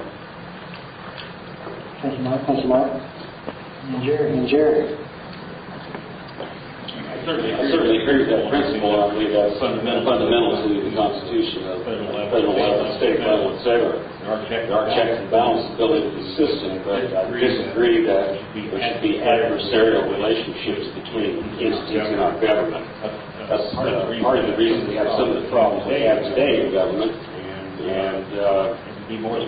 Thank you, Mike. And Jerry. I certainly agree with that principle. I believe that's fundamental to the Constitution of federal level, state level, etc. There are checks and balances built into the system, but I disagree that there should be adversarial relationships between entities in our government. That's part of the reason we have some of the problems we have today in government. And to be more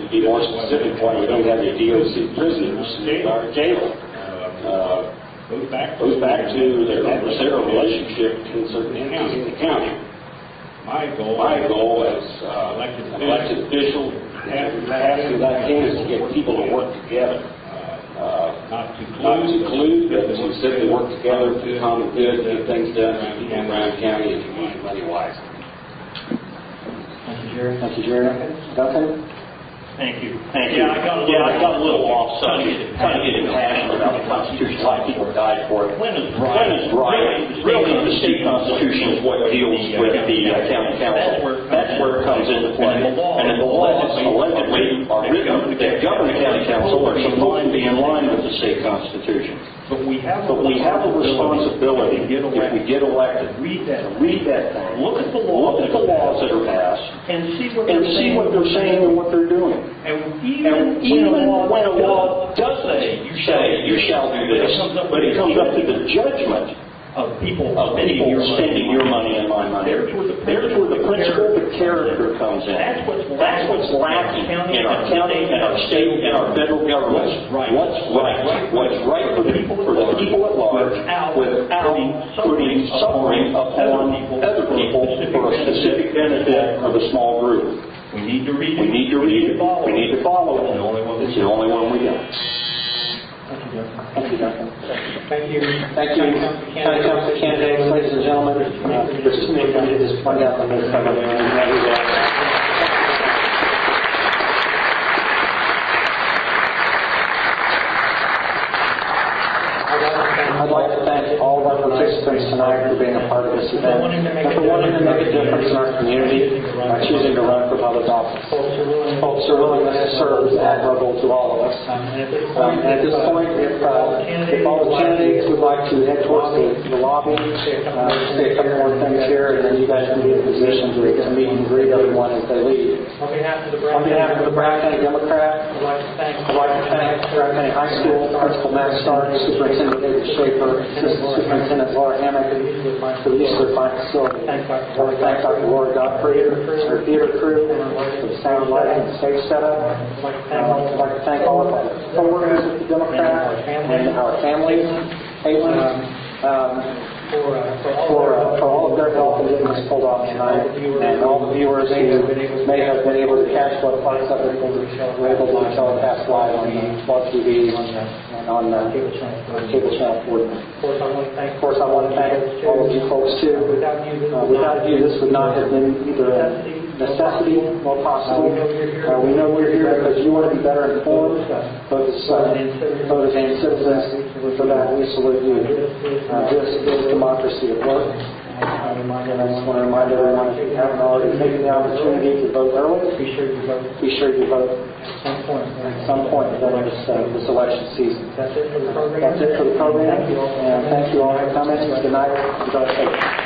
specific, why we don't have any DOC prisoners in our jail. Goes back to their adversarial relationship between certain entities in the county. My goal as an elected official, asking that is to get people to work together. Not to collude, but to simply work together for the common good, get things done for people in Brown County and to use money wisely. Thank you, Jerry. Duncan? Thank you. Yeah, I got a little off subject, kind of getting passionate about the Constitution. A lot of people died for it. When is right? Really, the state Constitution is what deals with the county council. That's where it comes into play. And then the laws allegedly are written that govern the county council are supposed to be in line with the state Constitution. But we have a responsibility, if we get elected, to read that thing, look at the laws that are passed, and see what they're saying and what they're doing. And even when a law does say, you shall do this, but it comes up to the judgment of people spending your money and my money. There's where the principle, the character comes in. That's what's lacking in our county, in our state, and our federal government. What's right? What's right for the people at large without putting suffering upon other people for a specific benefit of a small group. We need to read it. We need to follow it. It's the only one we got. Thank you, Duncan. Thank you. Thank you, County Council candidates, ladies and gentlemen. There's too many things to just point out on this time. I'd like to thank all of our participants tonight for being a part of this event and for wanting to make a difference in our community by choosing to run for public office. Folks are willing to serve is admirable to all of us. And at this point, if all the candidates would like to head towards the lobby, say a couple more things here, and then you guys can be in position to meet and greet everyone as they leave. On behalf of the Brown County Democrat, I'd like to thank Brown County High School Principal Matt Stark, Superintendent David Schaefer, Assistant Superintendent Laura Hammock, for the use of their fine facility. I want to thank Dr. Laura Godfrey, our theater crew, for the sound lighting and stage setup. I'd like to thank all of our co-workers with the Democrat and our families, Caitlin, for all of their help in getting this pulled off tonight, and all the viewers who may have been able to catch what parts of it were able to telecast live on Blog TV and on Cable Channel 40. Of course, I want to thank all of you folks too. Without you, this would not have been either a necessity or possible. We know we're here because you want to be better informed, voters and citizens. For that, we salute you. This is democracy at work. I just want to remind everyone, if you haven't already taken the opportunity to vote early, be sure you vote at some point during this election season. That's it for the program. And thank you all for coming. Good night. Enjoy.